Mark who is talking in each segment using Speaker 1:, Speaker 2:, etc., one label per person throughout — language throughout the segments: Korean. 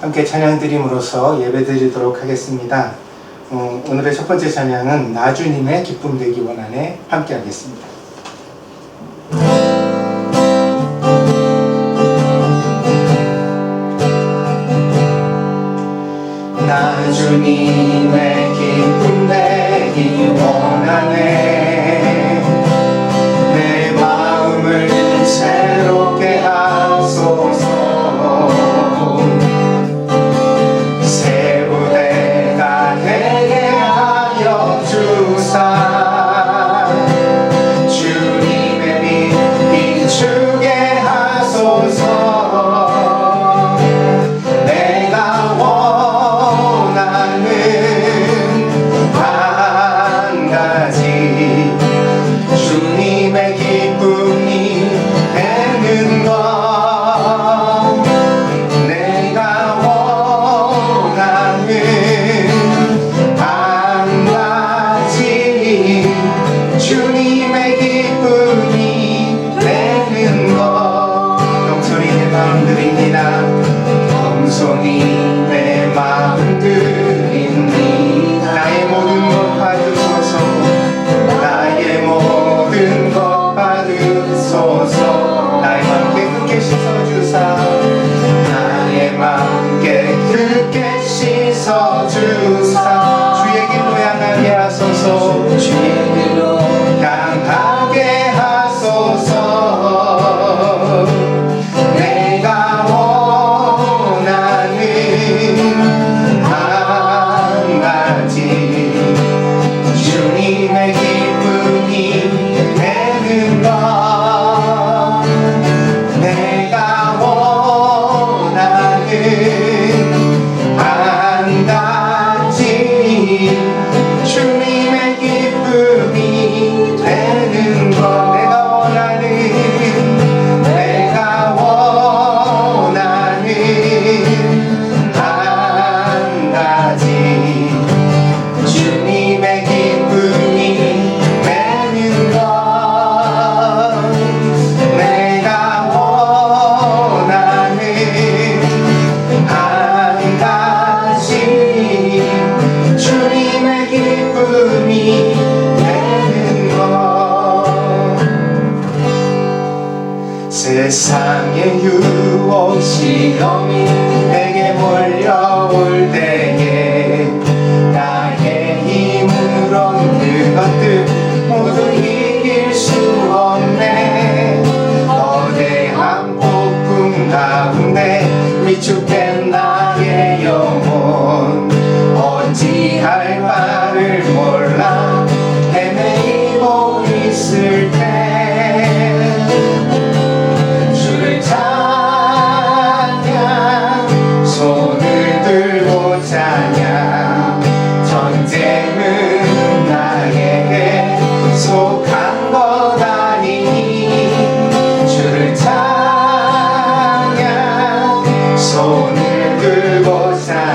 Speaker 1: 함께 찬양 드림으로써 예배 드리도록 하겠습니다. 오늘의 첫 번째 찬양은 나주님의 기쁨 되기 원하네 함께 하겠습니다. 나주님의 기쁨 되기 원하네 내 마음을 새롭게 하소서 새 무대가 되게 하여 주사 주님의 빛 비추게 하소서 내가 원하는 한 가지 주님의 기쁨이 되는 것 내가 원하는 한 가지 주님의 기쁨이 되는 것 겸손히 내 마음 드립니다. 겸손히 내 마음 드립니다. 나의 모든 것 받으소서 나의 모든 것 받으소서 나의 맘 깨끗게 씻어주사 나의 맘 깨끗게 씻어주사 주의 길로 향하게 하소서 주의 길로 향하게 하소서 내가 원하는 한 가지 주님의 기쁨이 되는 것 내가 원하는 한 가지 주님의 기쁨이 되는 것 내가 원하는 한 가지 주님의 기쁨이 되는 것 내가 원하는 한 가지 주님의 기쁨이 되는 것 세상의 유혹 시험이 내게 몰려올 때에 나의 힘으론 그것들 모두 이길 수 없네 거대한 폭풍 가운데 위축된 나의 영혼 어찌할 바를 몰라 헤매이고 있을 때 주를 찬양 손을 들고 찬양 전쟁은 나에게 속한 것 아니니 주를 찬양 손을 들고 찬양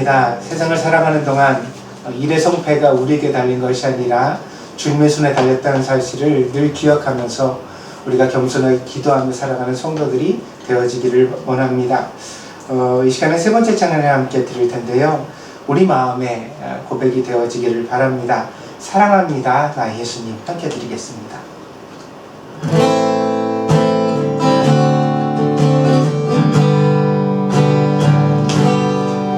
Speaker 1: 사랑합니다. 세상을 살아가는 동안 일의 성패가 우리에게 달린 것이 아니라 주님의 손에 달렸다는 사실을 늘 기억하면서 우리가 겸손하게 기도하며 살아가는 성도들이 되어지기를 원합니다. 이 시간에 세 번째 찬양을 함께 드릴 텐데요. 우리 마음의 고백이 되어지기를 바랍니다. 사랑합니다, 나 예수님 함께 드리겠습니다.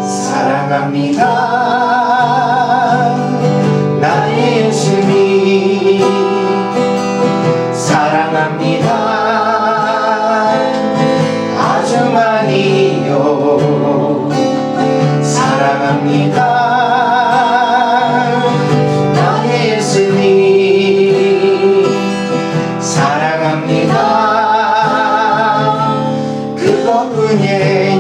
Speaker 1: 사랑합니다, 나의 예수님. 사랑합니다, 아주 많이요. 사랑합니다, 나의 예수님. 사랑합니다, 그것뿐이에요.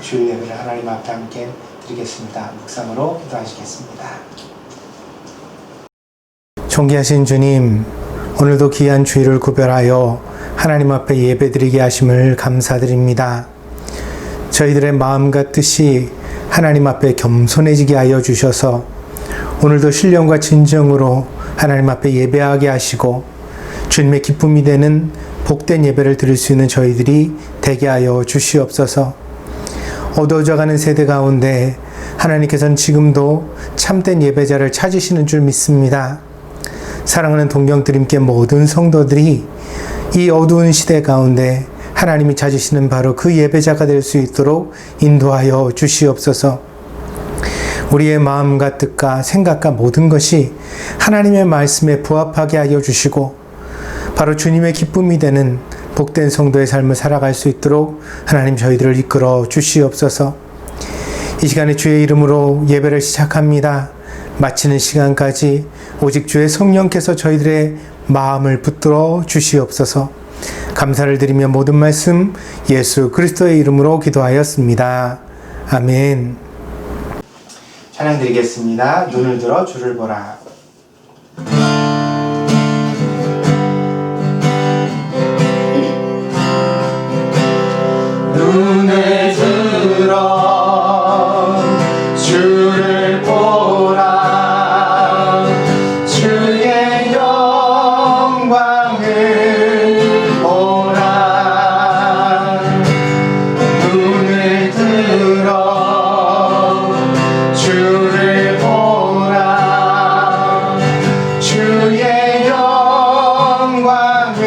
Speaker 1: 주일 예배를 하나님 앞에 함께 드리겠습니다. 묵상으로 기도하시겠습니다. 존귀하신 주님, 오늘도 귀한 주일을 구별하여 하나님 앞에 예배드리게 하심을 감사드립니다. 저희들의 마음과 뜻이 하나님 앞에 겸손해지게 하여 주셔서 오늘도 신령과 진정으로 하나님 앞에 예배하게 하시고 주님의 기쁨이 되는 복된 예배를 드릴 수 있는 저희들이 되게 하여 주시옵소서. 어두워져가는 세대 가운데 하나님께서는 지금도 참된 예배자를 찾으시는 줄 믿습니다. 사랑하는 동경드림께 모든 성도들이 이 어두운 시대 가운데 하나님이 찾으시는 바로 그 예배자가 될 수 있도록 인도하여 주시옵소서. 우리의 마음과 뜻과 생각과 모든 것이 하나님의 말씀에 부합하게 하여 주시고 바로 주님의 기쁨이 되는 복된 성도의 삶을 살아갈 수 있도록 하나님 저희들을 이끌어 주시옵소서. 이 시간에 주의 이름으로 예배를 시작합니다. 마치는 시간까지 오직 주의 성령께서 저희들의 마음을 붙들어 주시옵소서. 감사를 드리며 모든 말씀 예수 그리스도의 이름으로 기도하였습니다. 아멘. 찬양 드리겠습니다. 눈을 들어 주를 보라. 눈을 들어 주를 보라. 주의 영광을 보라. 눈을 들어 주를 보라. 주의 영광을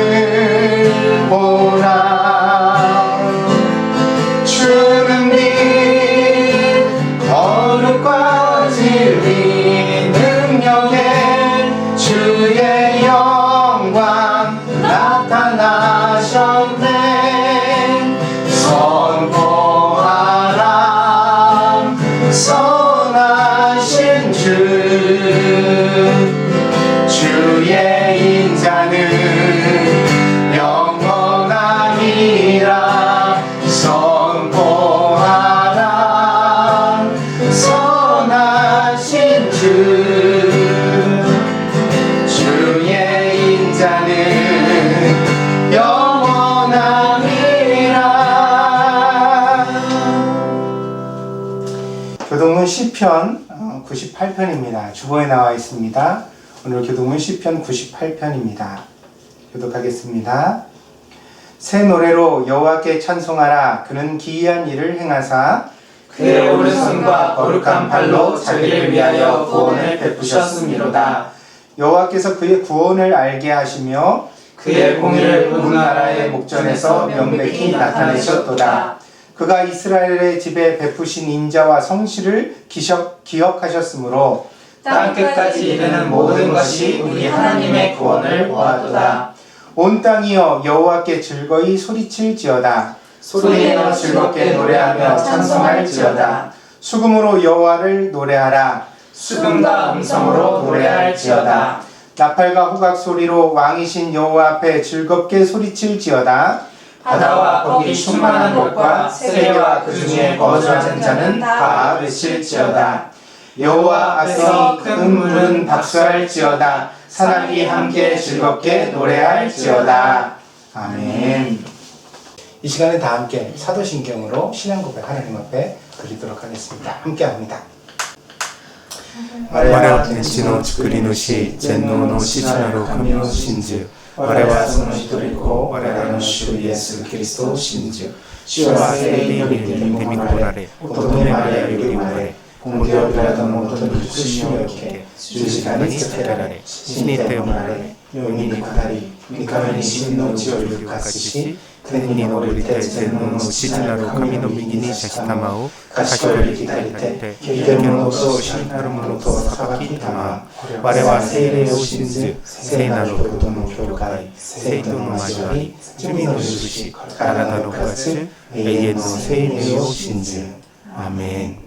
Speaker 1: 보라. 주는 네 거룩과 진리 능력에 주의 영광 나타나셨네. 선포하라 선하신 주. 주의 인자는 영원하리라. 선포하라 선하신 주. 주의 인자는 영원하리라. 교동문 시편 98편입니다. 주보에 나와 있습니다. 오늘 교동문 시편 98편입니다. 교독하겠습니다. 새 노래로 여호와께 찬송하라. 그는 기이한 일을 행하사
Speaker 2: 그의 오른손과 거룩한 팔로 자기를 위하여 구원을 베푸셨음이로다.
Speaker 1: 여호와께서 그의 구원을 알게 하시며
Speaker 2: 그의 공의를 온 나라의 목전에서 명백히 나타내셨도다.
Speaker 1: 그가 이스라엘의 집에 베푸신 인자와 성실을 기억하셨으므로
Speaker 2: 땅끝까지 이르는 모든 것이 우리 하나님의 구원을 보았도다.
Speaker 1: 온 땅이여 여호와께 즐거이 소리칠지어다.
Speaker 2: 소리내어 즐겁게 노래하며 찬송할지어다.
Speaker 1: 수금으로 여호와를 노래하라.
Speaker 2: 수금과 음성으로 노래할지어다.
Speaker 1: 나팔과 호각 소리로 왕이신 여호와 앞에 즐겁게 소리칠지어다.
Speaker 2: 바다와 거기 충만한 곳과 세계와 그 중에 거주하는 자는 다 외칠지어다.
Speaker 1: 여호와 앞에서 큰 물은 박수할지어다. 사람이 함께 즐겁게 노래할지어다. 아멘. 이 시간에 다 함께 사도신경으로 신앙 고백 하나님 앞에 드리도록 하겠습니다. 함께 합니다.
Speaker 3: 我は天使の作り主、全能の父なる神を信じ、我はその一人子、我らの主イエス・キリストを信じ、主は聖霊により身ごもられ、乙女マリアより生まれ、ポンテオピラトのもとに苦しみを受け、十字架につけられ、死にてもられ、世に下り、三日目に死の地を復活し、天に昇りて全能の父なる神の右に座したまを、賢い生きたりて、生ける者と死になる者と裁きたま、我は聖霊を信じ、聖なることの教会、聖との交わり、罪の許し、体の復活、永遠の生命を信じる。アーメン。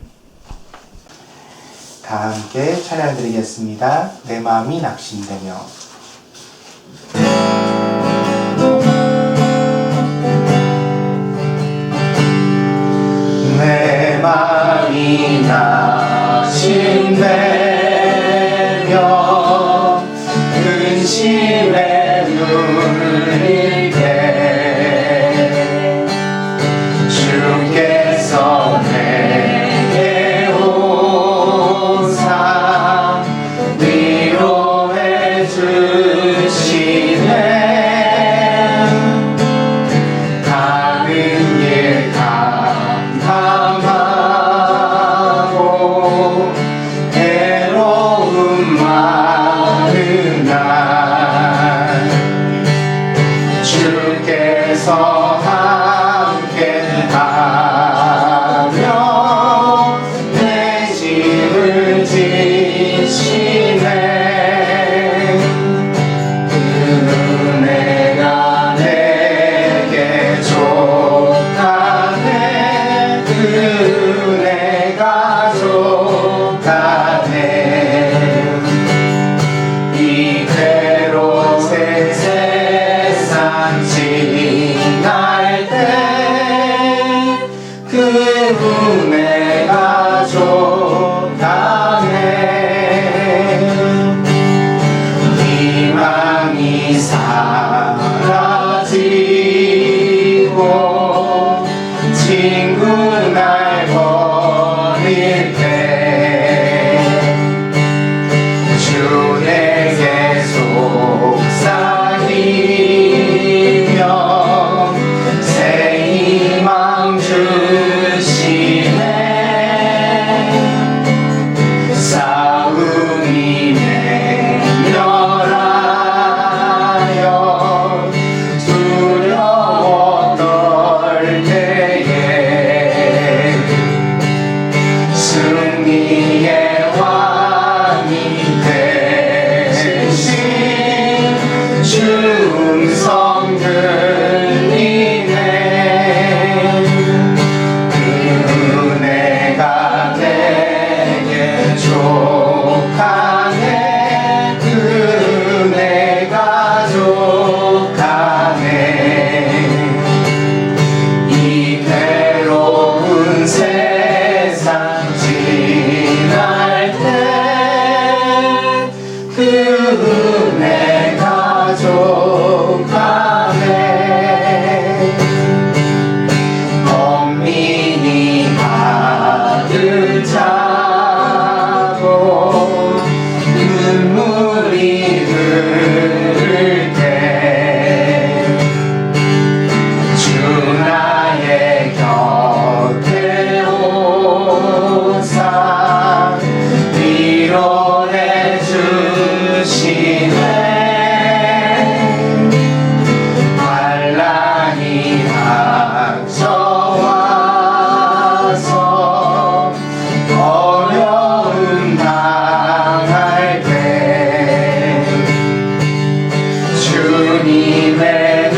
Speaker 1: 다 함께 찬양 드리겠습니다. 내 마음이 낙심되며 내
Speaker 3: 심에 눌릴 때 주께서 내게 오사 위로해 주시네. 가는 길 감당하고 괴로움 많은 날 주께서 함께하며 내 짐을 지시네. 은혜가 내게 족하네. 은혜가 족하네. 이 괴로운 세상 지날 때 그 은혜가 족하네. 희망이 사라지고 친구 날 버릴 때 주 내게 속삭이며 새 희망 주시네. 싸움이 맹렬하여 두려워 떨 때에 승리의 왕이 되신 주 음성 들리네. 은혜가 내게 족하네. 은혜가 족하네. 이 괴로운 세상 지날 때 그 은혜가 족하네. 범민이 가득 차고 눈물이 흐를 때 주 나의 곁에 오사 위로해 주시네. 환난이 닥쳐와서 어려움 당할 때 주님의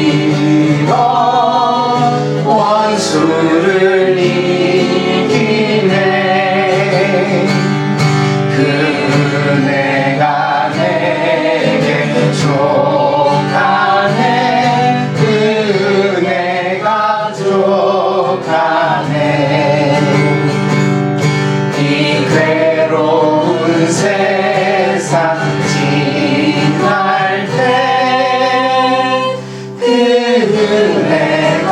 Speaker 3: 능력이로 원수를 이기네. 그 은혜가 내게 족하네. 그 은혜가 족하네. 이 괴로운 세상 지날 때 그 은혜가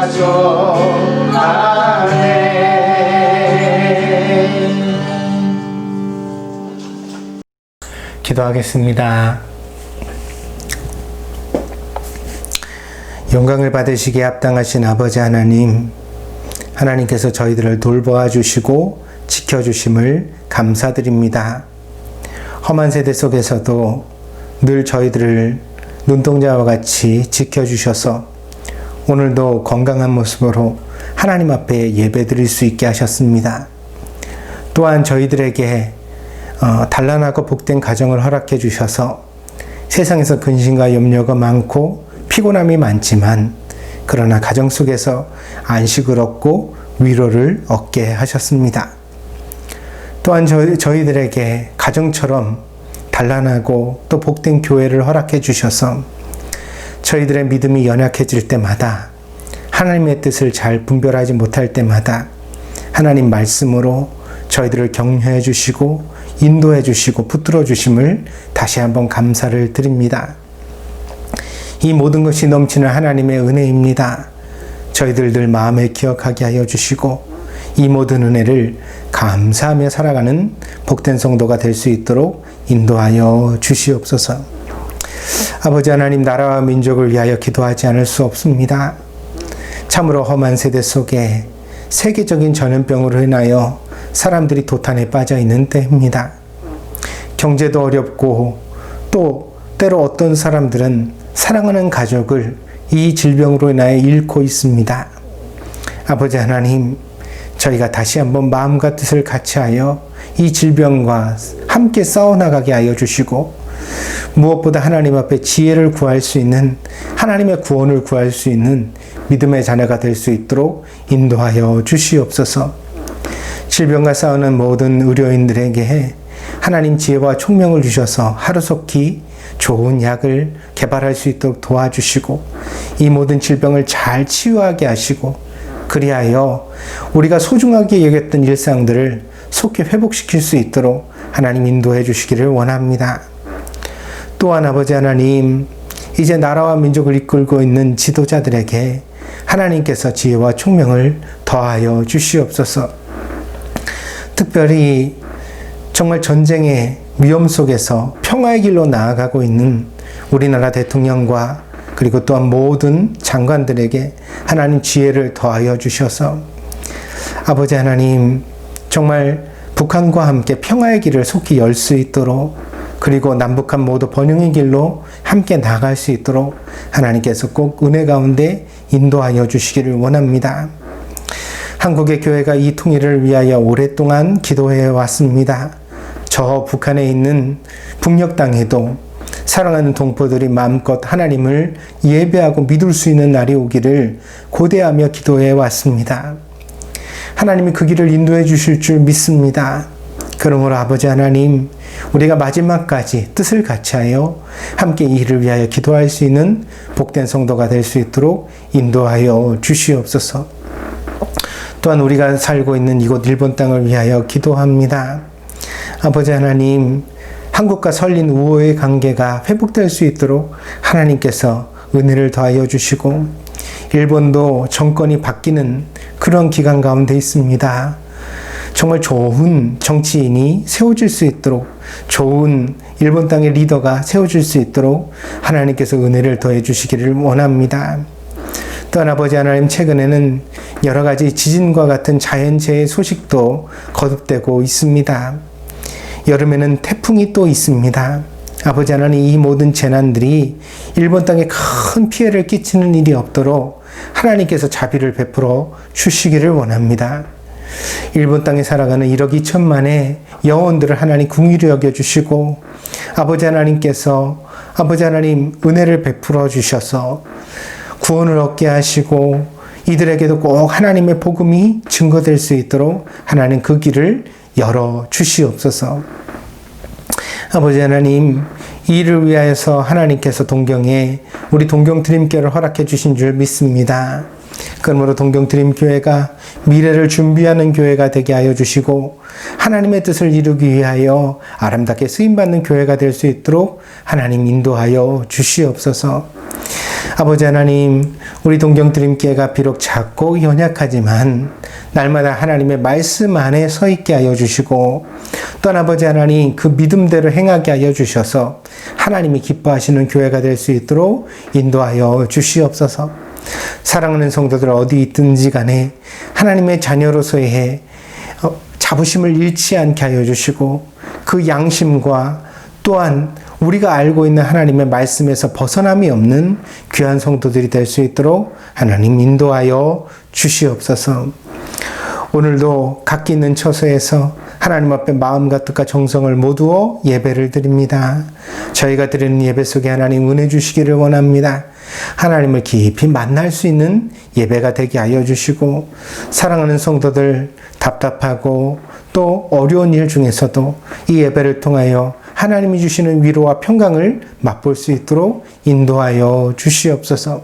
Speaker 3: 족하네.
Speaker 1: 기도하겠습니다. 영광을 받으시기에 합당하신 아버지 하나님, 하나님께서 저희들을 돌보아 주시고 지켜주심을 감사드립니다. 험한 세대 속에서도 늘 저희들을 눈동자와 같이 지켜주셔서 오늘도 건강한 모습으로 하나님 앞에 예배드릴 수 있게 하셨습니다. 또한 저희들에게 단란하고 복된 가정을 허락해 주셔서 세상에서 근심과 염려가 많고 피곤함이 많지만 그러나 가정 속에서 안식을 얻고 위로를 얻게 하셨습니다. 또한 저희들에게 가정처럼 단란하고 또 복된 교회를 허락해 주셔서 저희들의 믿음이 연약해질 때마다 하나님의 뜻을 잘 분별하지 못할 때마다 하나님 말씀으로 저희들을 격려해 주시고 인도해 주시고 붙들어 주심을 다시 한번 감사를 드립니다. 이 모든 것이 넘치는 하나님의 은혜입니다. 저희들 늘 마음에 기억하게 하여 주시고 이 모든 은혜를 감사하며 살아가는 복된 성도가 될 수 있도록 인도하여 주시옵소서. 아버지 하나님, 나라와 민족을 위하여 기도하지 않을 수 없습니다. 참으로 험한 세대 속에 세계적인 전염병으로 인하여 사람들이 도탄에 빠져 있는 때입니다. 경제도 어렵고 또 때로 어떤 사람들은 사랑하는 가족을 이 질병으로 인하여 잃고 있습니다. 아버지 하나님, 저희가 다시 한번 마음과 뜻을 같이하여 이 질병과 함께 싸워나가게 하여 주시고 무엇보다 하나님 앞에 지혜를 구할 수 있는, 하나님의 구원을 구할 수 있는 믿음의 자녀가 될 수 있도록 인도하여 주시옵소서. 질병과 싸우는 모든 의료인들에게 하나님 지혜와 총명을 주셔서 하루속히 좋은 약을 개발할 수 있도록 도와주시고 이 모든 질병을 잘 치유하게 하시고 그리하여 우리가 소중하게 여겼던 일상들을 속히 회복시킬 수 있도록 하나님 인도해 주시기를 원합니다. 또한 아버지 하나님, 이제 나라와 민족을 이끌고 있는 지도자들에게 하나님께서 지혜와 총명을 더하여 주시옵소서. 특별히 정말 전쟁의 위험 속에서 평화의 길로 나아가고 있는 우리나라 대통령과 그리고 또한 모든 장관들에게 하나님 지혜를 더하여 주셔서 아버지 하나님, 정말 북한과 함께 평화의 길을 속히 열 수 있도록, 그리고 남북한 모두 번영의 길로 함께 나갈 수 있도록 하나님께서 꼭 은혜 가운데 인도하여 주시기를 원합니다. 한국의 교회가 이 통일을 위하여 오랫동안 기도해 왔습니다. 저 북한에 있는 북녘 땅에도 사랑하는 동포들이 마음껏 하나님을 예배하고 믿을 수 있는 날이 오기를 고대하며 기도해 왔습니다. 하나님이 그 길을 인도해 주실 줄 믿습니다. 그러므로 아버지 하나님, 우리가 마지막까지 뜻을 같이하여 함께 이 일을 위하여 기도할 수 있는 복된 성도가 될 수 있도록 인도하여 주시옵소서. 또한 우리가 살고 있는 이곳 일본 땅을 위하여 기도합니다. 아버지 하나님, 한국과 설린 우호의 관계가 회복될 수 있도록 하나님께서 은혜를 더하여 주시고 일본도 정권이 바뀌는 그런 기간 가운데 있습니다. 정말 좋은 정치인이 세워질 수 있도록, 좋은 일본 땅의 리더가 세워질 수 있도록 하나님께서 은혜를 더해 주시기를 원합니다. 또한 아버지 하나님, 최근에는 여러 가지 지진과 같은 자연재해 소식도 거듭되고 있습니다. 여름에는 태풍이 또 있습니다. 아버지 하나님, 이 모든 재난들이 일본 땅에 큰 피해를 끼치는 일이 없도록 하나님께서 자비를 베풀어 주시기를 원합니다. 일본 땅에 살아가는 1억 2천만의 영혼들을 하나님 긍휼히 여겨주시고 아버지 하나님께서 아버지 하나님 은혜를 베풀어 주셔서 구원을 얻게 하시고 이들에게도 꼭 하나님의 복음이 증거될 수 있도록 하나님 그 길을 열어 주시옵소서. 아버지 하나님, 이 일을 위하여서 하나님께서 동경에 우리 동경드림교회를 허락해 주신 줄 믿습니다. 그러므로 동경드림교회가 미래를 준비하는 교회가 되게 하여 주시고 하나님의 뜻을 이루기 위하여 아름답게 쓰임받는 교회가 될 수 있도록 하나님 인도하여 주시옵소서. 아버지 하나님, 우리 동경드림교회가 비록 작고 연약하지만 날마다 하나님의 말씀 안에 서 있게 하여 주시고 또한 아버지 하나님, 그 믿음대로 행하게 하여 주셔서 하나님이 기뻐하시는 교회가 될 수 있도록 인도하여 주시옵소서. 사랑하는 성도들 어디 있든지 간에 하나님의 자녀로서의 자부심을 잃지 않게 하여 주시고 그 양심과 또한 우리가 알고 있는 하나님의 말씀에서 벗어남이 없는 귀한 성도들이 될 수 있도록 하나님 인도하여 주시옵소서. 오늘도 각기 있는 처소에서 하나님 앞에 마음과 뜻과 정성을 모두어 예배를 드립니다. 저희가 드리는 예배 속에 하나님 은혜 주시기를 원합니다. 하나님을 깊이 만날 수 있는 예배가 되게 하여 주시고 사랑하는 성도들 답답하고 또 어려운 일 중에서도 이 예배를 통하여 하나님이 주시는 위로와 평강을 맛볼 수 있도록 인도하여 주시옵소서.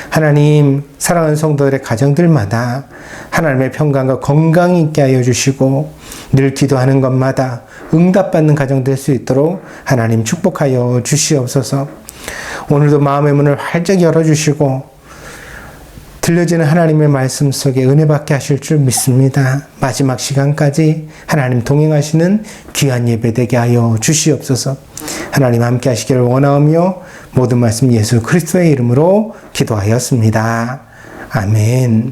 Speaker 1: 하나님, 사랑하는 성도들의 가정들마다 하나님의 평강과 건강이 있게 하여 주시고 늘 기도하는 것마다 응답받는 가정 될 수 있도록 하나님 축복하여 주시옵소서. 오늘도 마음의 문을 활짝 열어주시고 들려지는 하나님의 말씀 속에 은혜 받게 하실 줄 믿습니다. 마지막 시간까지 하나님 동행하시는 귀한 예배 되게 하여 주시옵소서. 하나님 함께 하시기를 원하오며 모든 말씀 예수 그리스도의 이름으로 기도하였습니다. 아멘.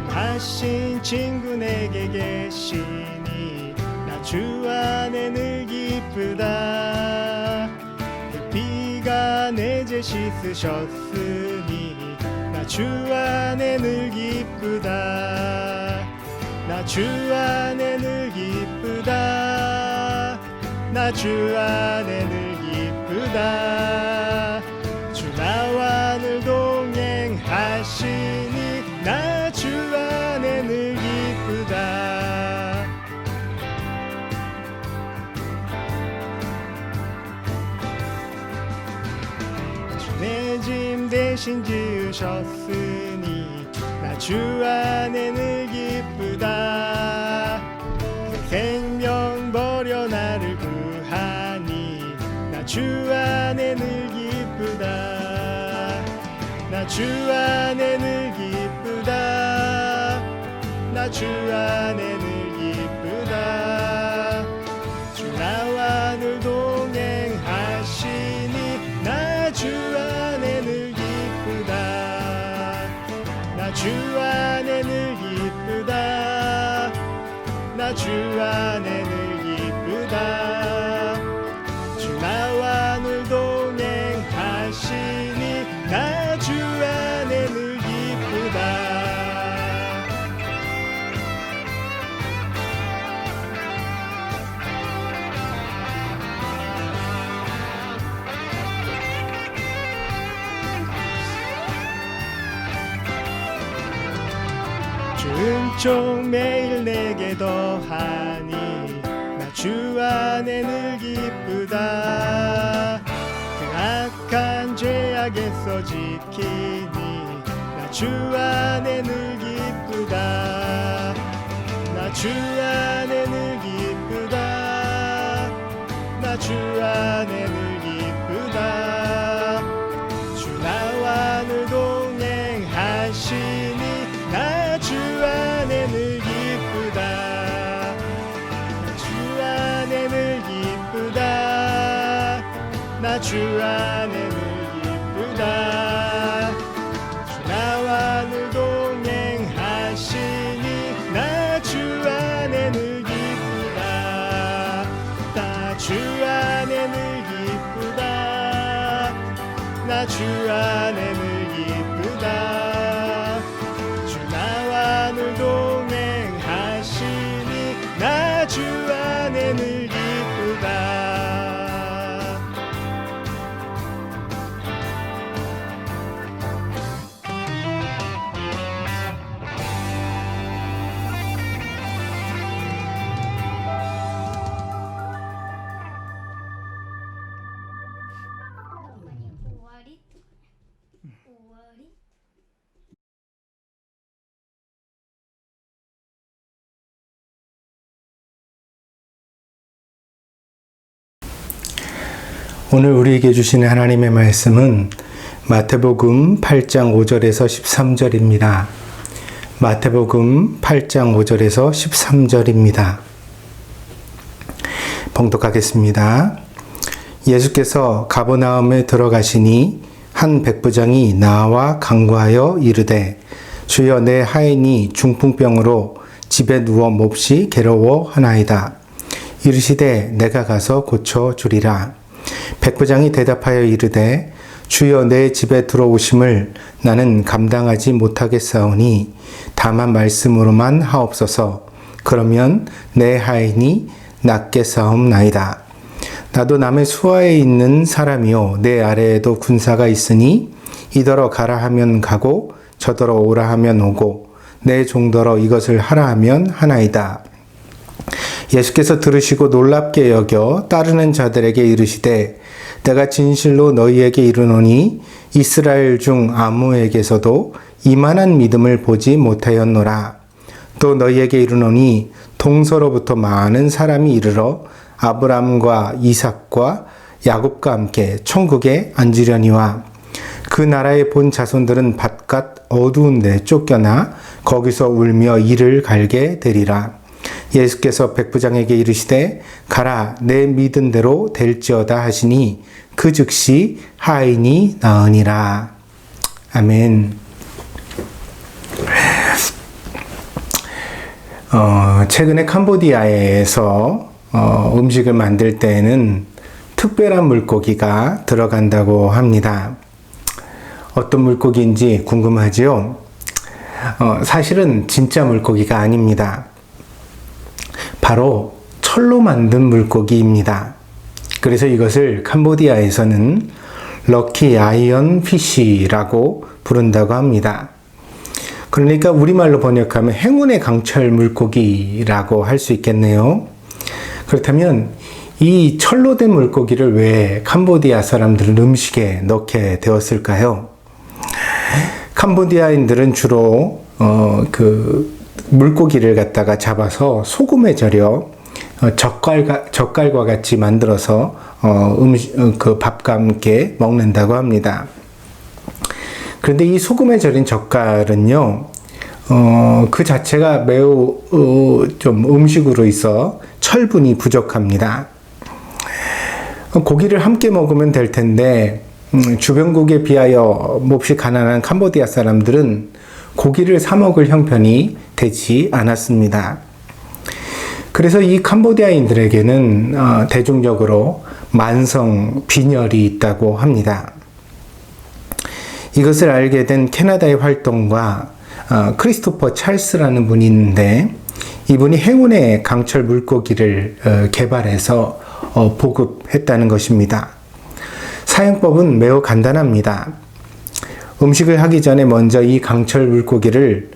Speaker 4: 하신 친구 내게 계시니 나 주 안에 늘 기쁘다. 그 피가 내 죄 씻으셨으니 나 주 안에 늘 기쁘다. 나 주 안에 늘 기쁘다. 나 주 안에 늘 기쁘다. 주 나와 늘 동행하시니 나 주 안에 늘 기쁘다. 주 내 짐 대신 지으셨으니 나 주 안에 늘 기쁘다. 그 생명 버려 나를 구하니 나 주 안에 늘 기쁘다. 나 주 안에 늘 기쁘다. 나 주 안에 늘 기쁘다. 주 나와 늘 동행하시니 나 주 안에 늘 기쁘다. 나 주 안에 늘 기쁘다. 나 주 안에 늘 기쁘다. 주 나와 늘 동행하시니 나 주 안에 늘 기쁘다. 주 은총 매일 내게 더하니 나 주 안에 늘 기쁘다. 그 악한 죄악에서 지키니 나 주 안에 늘 기쁘다. 나 주 안에 늘 기쁘다. 나 주 안에 늘 기쁘다. 주 나와 늘 동행하시니 나 주 안에 늘 기쁘다. 나 주 안에 늘 기쁘다. 나 주 안에 늘 기쁘다. 주 나와 늘 동행하시니 나 주 안에 늘 기쁘다. 나 주 안에 늘 기쁘다. 나 주 안에 늘 기쁘다. 주 나와 늘 동행하시니 나 주 안에 늘 기쁘다.
Speaker 1: 오늘 우리에게 주시는 하나님의 말씀은 마태복음 8장 5절에서 13절입니다. 마태복음 8장 5절에서 13절입니다. 봉독하겠습니다. 예수께서 가버나움에 들어가시니 한 백부장이 나와 간구하여 이르되 주여 내 하인이 중풍병으로 집에 누워 몹시 괴로워하나이다. 이르시되 내가 가서 고쳐주리라. 백부장이 대답하여 이르되 주여 내 집에 들어오심을 나는 감당하지 못하겠사오니 다만 말씀으로만 하옵소서. 그러면 내 하인이 낫겠사옵나이다.
Speaker 3: 나도 남의 수하에 있는 사람이요 내 아래에도 군사가 있으니 이더러 가라 하면 가고 저더러 오라 하면 오고 내 종더러 이것을 하라 하면 하나이다. 예수께서 들으시고 놀랍게 여겨 따르는 자들에게 이르시되 내가 진실로 너희에게 이르노니 이스라엘 중 아무에게서도 이만한 믿음을 보지 못하였노라. 또 너희에게 이르노니 동서로부터 많은 사람이 이르러 아브람과 이삭과 야곱과 함께 천국에 앉으려니와 그 나라의 본 자손들은 바깥 어두운 데 쫓겨나 거기서 울며 이를 갈게 되리라. 예수께서 백부장에게 이르시되 가라 내 믿은 대로 될지어다 하시니 그 즉시 하인이 나으니라. 아멘. 최근에 캄보디아에서 음식을 만들 때에는 특별한 물고기가 들어간다고 합니다. 어떤 물고기인지 궁금하지요? 사실은 진짜 물고기가 아닙니다. 바로 철로 만든 물고기입니다. 그래서 이것을 캄보디아에서는 럭키 아이언 피쉬라고 부른다고 합니다. 그러니까 우리말로 번역하면 행운의 강철 물고기라고 할 수 있겠네요. 그렇다면 이 철로 된 물고기를 왜 캄보디아 사람들은 음식에 넣게 되었을까요? 캄보디아인들은 주로 그 물고기를 갖다가 잡아서 소금에 절여 젓갈과 같이 만들어서 그 밥과 함께 먹는다고 합니다. 그런데 이 소금에 절인 젓갈은요, 그 자체가 매우 좀 음식으로 있어 철분이 부족합니다. 고기를 함께 먹으면 될 텐데 주변국에 비하여 몹시 가난한 캄보디아 사람들은 고기를 사 먹을 형편이 되지 않았습니다. 그래서 이 캄보디아인들에게는 대중적으로 만성 빈혈이 있다고 합니다. 이것을 알게 된 캐나다의 활동가 크리스토퍼 찰스라는 분이 있는데 이분이 행운의 강철 물고기를 개발해서 보급했다는 것입니다. 사용법은 매우 간단합니다. 음식을 하기 전에 먼저 이 강철 물고기를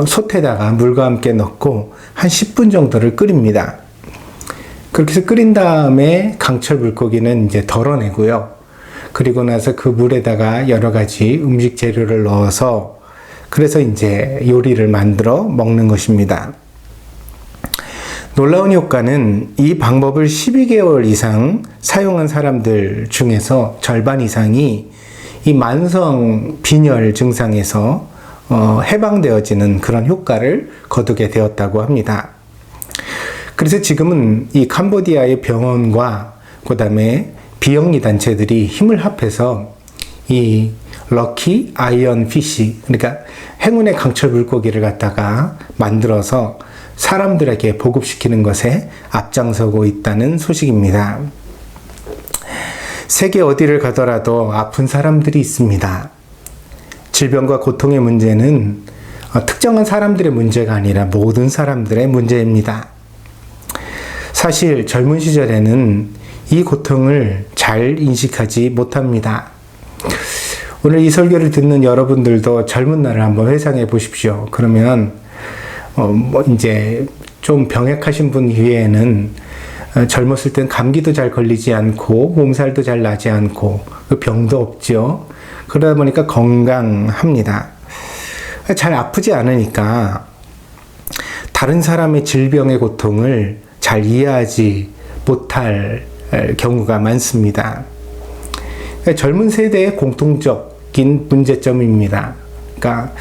Speaker 3: 솥에다가 물과 함께 넣고 한 10분 정도를 끓입니다. 그렇게 해서 끓인 다음에 강철 물고기는 이제 덜어내고요. 그리고 나서 그 물에다가 여러 가지 음식 재료를 넣어서 그래서 이제 요리를 만들어 먹는 것입니다. 놀라운 효과는 이 방법을 12개월 이상 사용한 사람들 중에서 절반 이상이 이 만성 빈혈 증상에서 해방되어지는 그런 효과를 거두게 되었다고 합니다. 그래서 지금은 이 캄보디아의 병원과 그 다음에 비영리 단체들이 힘을 합해서 이 럭키 아이언 피쉬, 그러니까 행운의 강철 물고기를 갖다가 만들어서 사람들에게 보급시키는 것에 앞장서고 있다는 소식입니다. 세계 어디를 가더라도 아픈 사람들이 있습니다. 질병과 고통의 문제는 특정한 사람들의 문제가 아니라 모든 사람들의 문제입니다. 사실 젊은 시절에는 이 고통을 잘 인식하지 못합니다. 오늘 이 설교를 듣는 여러분들도 젊은 날을 한번 회상해 보십시오. 그러면 이제 좀 병약하신 분 이외에는 젊었을 땐 감기도 잘 걸리지 않고 몸살도 잘 나지 않고 병도 없죠. 그러다 보니까 건강합니다. 잘 아프지 않으니까 다른 사람의 질병의 고통을 잘 이해하지 못할 경우가 많습니다. 젊은 세대의 공통적인 문제점입니다. 그러니까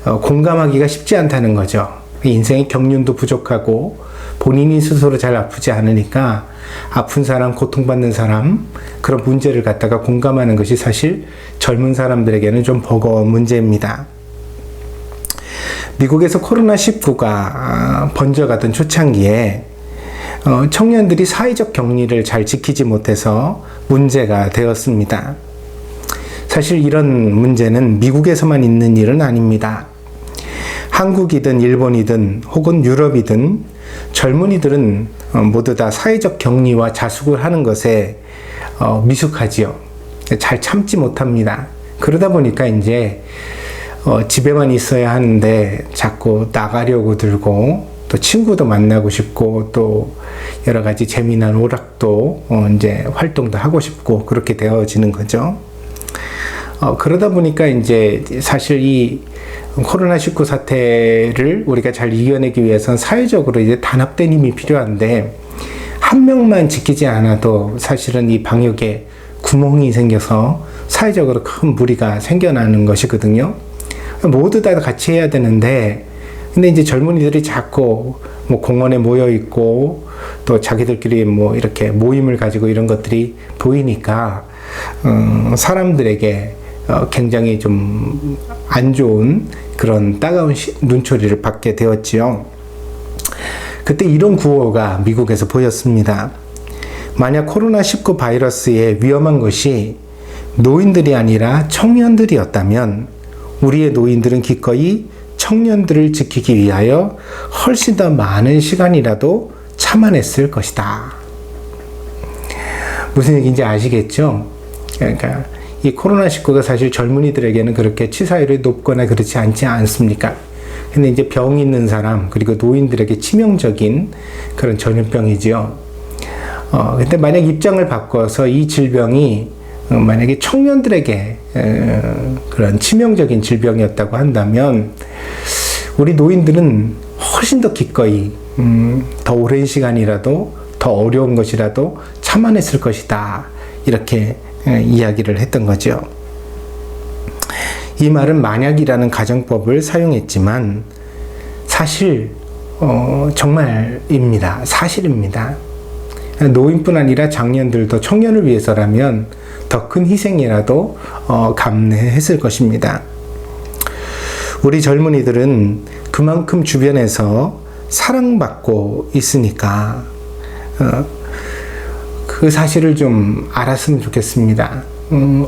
Speaker 3: 공감하기가 쉽지 않다는 거죠. 인생의 경륜도 부족하고 본인이 스스로 잘 아프지 않으니까 아픈 사람, 고통받는 사람 그런 문제를 갖다가 공감하는 것이 사실 젊은 사람들에게는 좀 버거운 문제입니다. 미국에서 코로나19가 번져가던 초창기에 청년들이 사회적 격리를 잘 지키지 못해서 문제가 되었습니다. 사실 이런 문제는 미국에서만 있는 일은 아닙니다. 한국이든 일본이든 혹은 유럽이든 젊은이들은 모두 다 사회적 격리와 자숙을 하는 것에 미숙하지요. 잘 참지 못합니다. 그러다 보니까 이제 집에만 있어야 하는데 자꾸 나가려고 들고, 또 친구도 만나고 싶고, 또 여러 가지 재미난 오락도 이제 활동도 하고 싶고, 그렇게 되어지는 거죠. 그러다 보니까 이제 사실 이 코로나19 사태를 우리가 잘 이겨내기 위해서는 사회적으로 이제 단합된 힘이 필요한데, 한 명만 지키지 않아도 사실은 이 방역에 구멍이 생겨서 사회적으로 큰 무리가 생겨나는 것이거든요. 모두 다 같이 해야 되는데, 근데 이제 젊은이들이 자꾸 뭐 공원에 모여 있고, 또 자기들끼리 뭐 이렇게 모임을 가지고 이런 것들이 보이니까, 사람들에게 굉장히 좀 안 좋은 그런 따가운 눈초리를 받게 되었지요. 그때 이런 구호가 미국에서 보였습니다. 만약 코로나19 바이러스의 위험한 것이 노인들이 아니라 청년들이었다면 우리의 노인들은 기꺼이 청년들을 지키기 위하여 훨씬 더 많은 시간이라도 참아냈을 것이다. 무슨 얘기인지 아시겠죠? 그러니까 이 코로나19가 사실 젊은이들에게는 그렇게 치사율이 높거나 그렇지 않지 않습니까? 근데 이제 병 있는 사람, 그리고 노인들에게 치명적인 그런 전염병이지요. 근데 만약 입장을 바꿔서 이 질병이 만약에 청년들에게 그런 치명적인 질병이었다고 한다면 우리 노인들은 훨씬 더 기꺼이 더 오랜 시간이라도 더 어려운 것이라도 참아냈을 것이다. 이렇게 이야기를 했던 거죠. 이 말은 만약이라는 가정법을 사용했지만 사실 정말입니다. 사실입니다. 노인뿐 아니라 장년들도 청년을 위해서라면 더 큰 희생이라도 감내했을 것입니다. 우리 젊은이들은 그만큼 주변에서 사랑받고 있으니까 그 사실을 좀 알았으면 좋겠습니다.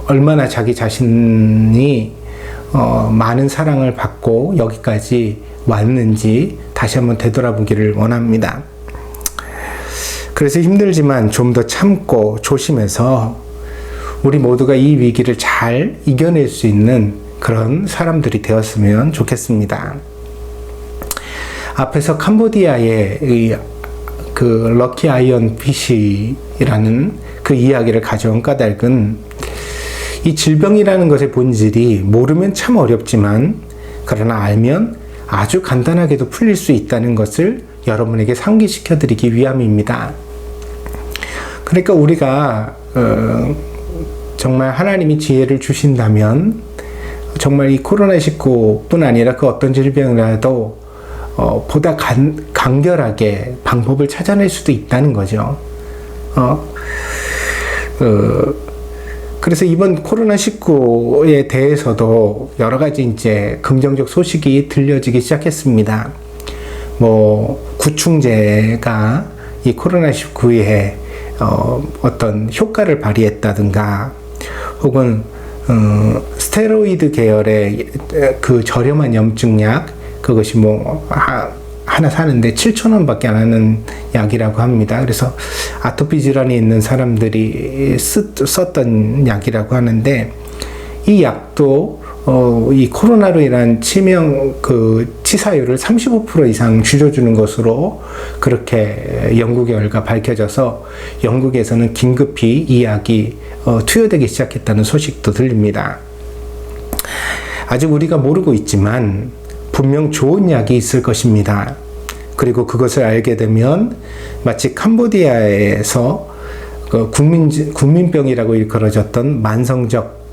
Speaker 3: 얼마나 자기 자신이 많은 사랑을 받고 여기까지 왔는지 다시 한번 되돌아보기를 원합니다. 그래서 힘들지만 좀 더 참고 조심해서 우리 모두가 이 위기를 잘 이겨낼 수 있는 그런 사람들이 되었으면 좋겠습니다. 앞에서 캄보디아의 그 럭키 아이언 피쉬라는 그 이야기를 가져온 까닭은 이 질병이라는 것의 본질이 모르면 참 어렵지만 그러나 알면 아주 간단하게도 풀릴 수 있다는 것을 여러분에게 상기시켜 드리기 위함입니다. 그러니까 우리가 정말 하나님이 지혜를 주신다면 정말 이 코로나19뿐 아니라 그 어떤 질병이라도 보다 간결하게 방법을 찾아낼 수도 있다는 거죠. 그래서 이번 코로나19에 대해서도 여러 가지 이제 긍정적 소식이 들려지기 시작했습니다. 뭐 구충제가 이 코로나19에 어떤 효과를 발휘했다든가, 혹은 스테로이드 계열의 그 저렴한 염증약, 그것이 뭐 하나 사는데 7,000원밖에 안 하는 약이라고 합니다. 그래서 아토피 질환이 있는 사람들이 썼던 약이라고 하는데, 이 약도 이 코로나로 인한 치사율을 35% 이상 줄여주는 것으로 그렇게 연구 결과 밝혀져서 영국에서는 긴급히 이 약이 투여되기 시작했다는 소식도 들립니다. 아직 우리가 모르고 있지만 분명 좋은 약이 있을 것입니다. 그리고 그것을 알게 되면 마치 캄보디아에서 그 국민병이라고 일컬어졌던 만성적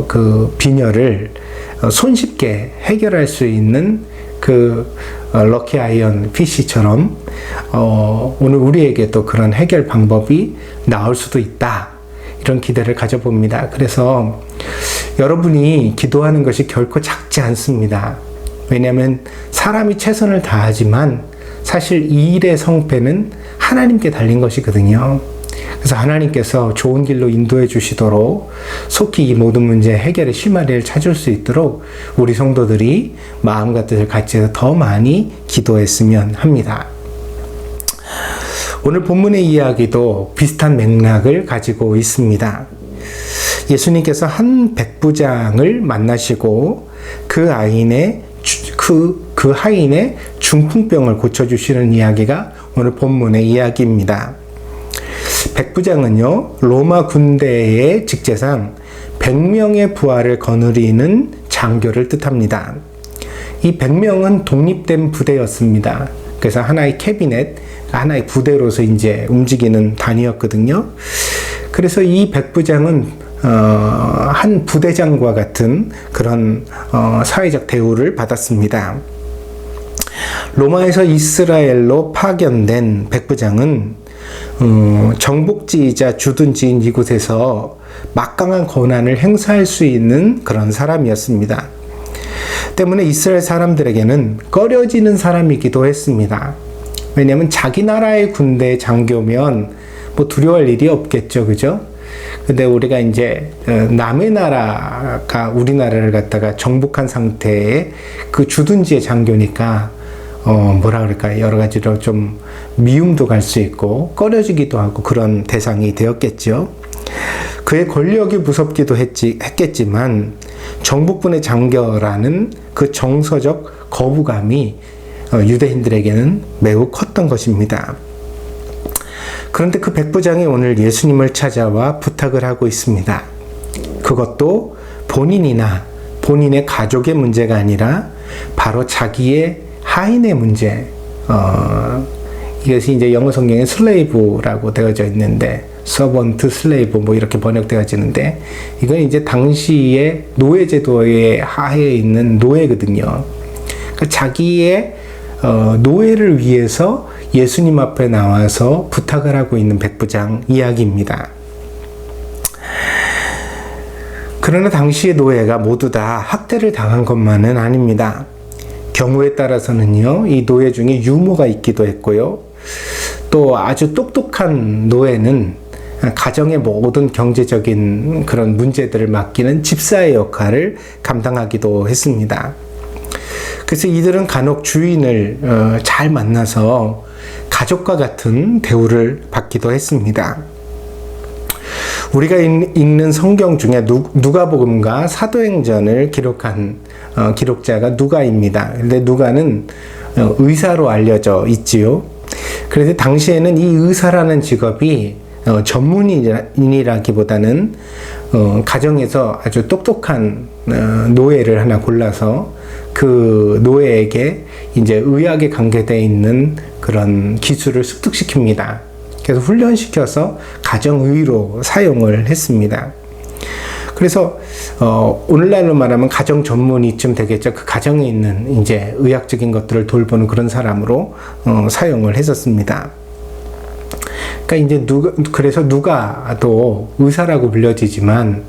Speaker 3: 그 빈혈을 손쉽게 해결할 수 있는 그 럭키 아이언 피쉬처럼 오늘 우리에게도 그런 해결 방법이 나올 수도 있다. 이런 기대를 가져봅니다. 그래서 여러분이 기도하는 것이 결코 작지 않습니다. 왜냐하면 사람이 최선을 다하지만 사실 이 일의 성패는 하나님께 달린 것이거든요. 그래서 하나님께서 좋은 길로 인도해 주시도록 속히 이 모든 문제 해결의 실마리를 찾을 수 있도록 우리 성도들이 마음과 뜻을 같이 해서 더 많이 기도했으면 합니다. 오늘 본문의 이야기도 비슷한 맥락을 가지고 있습니다. 예수님께서 한 백부장을 만나시고 그 하인의 중풍병을 고쳐주시는 이야기가 오늘 본문의 이야기입니다. 백부장은요, 로마 군대의 직제상 100명의 부하를 거느리는 장교를 뜻합니다. 이 100명은 독립된 부대였습니다. 그래서 하나의 캐비넷, 하나의 부대로서 이제 움직이는 단위였거든요. 그래서 이 백부장은 한 부대장과 같은 그런 사회적 대우를 받았습니다. 로마에서 이스라엘로 파견된 백부장은 정복지이자 주둔지인 이곳에서 막강한 권한을 행사할 수 있는 그런 사람이었습니다. 때문에 이스라엘 사람들에게는 꺼려지는 사람이기도 했습니다. 왜냐하면 자기 나라의 군대 장교면 뭐 두려워할 일이 없겠죠, 그죠? 근데 우리가 이제 남의 나라가 우리나라를 갖다가 정복한 상태의 그 주둔지의 장교니까 뭐라 그럴까요? 여러 가지로 좀 미움도 갈 수 있고 꺼려지기도 하고 그런 대상이 되었겠죠. 그의 권력이 무섭기도 했겠지만 정복군의 장교라는 그 정서적 거부감이 유대인들에게는 매우 컸던 것입니다. 그런데 그 백부장이 오늘 예수님을 찾아와 부탁을 하고 있습니다. 그것도 본인이나 본인의 가족의 문제가 아니라 바로 자기의 하인의 문제. 이것이 이제 영어 성경에 슬레이브라고 되어져 있는데 서번트 슬레이브 뭐 이렇게 번역되어지는데 이건 이제 당시의 노예 제도의 하에 있는 노예거든요. 그러니까 자기의 노예를 위해서 예수님 앞에 나와서 부탁을 하고 있는 백부장 이야기입니다. 그러나 당시의 노예가 모두 다 학대를 당한 것만은 아닙니다. 경우에 따라서는요, 이 노예 중에 유모가 있기도 했고요. 또 아주 똑똑한 노예는 가정의 모든 경제적인 그런 문제들을 맡기는 집사의 역할을 감당하기도 했습니다. 그래서 이들은 간혹 주인을 잘 만나서 가족과 같은 대우를 받기도 했습니다. 우리가 읽는 성경 중에 누가복음과 사도행전을 기록한 기록자가 누가입니다. 근데 누가는 의사로 알려져 있지요. 그래서 당시에는 이 의사라는 직업이 전문인이라기보다는 가정에서 아주 똑똑한 노예를 하나 골라서 그 노예에게 이제 의학에 관계되어 있는 그런 기술을 습득시킵니다. 그래서 훈련시켜서 가정의로 사용을 했습니다. 그래서 오늘날로 말하면 가정 전문의쯤 되겠죠. 그 가정에 있는 이제 의학적인 것들을 돌보는 그런 사람으로 사용을 했었습니다. 그러니까 이제 그래서 누가도 의사라고 불려지지만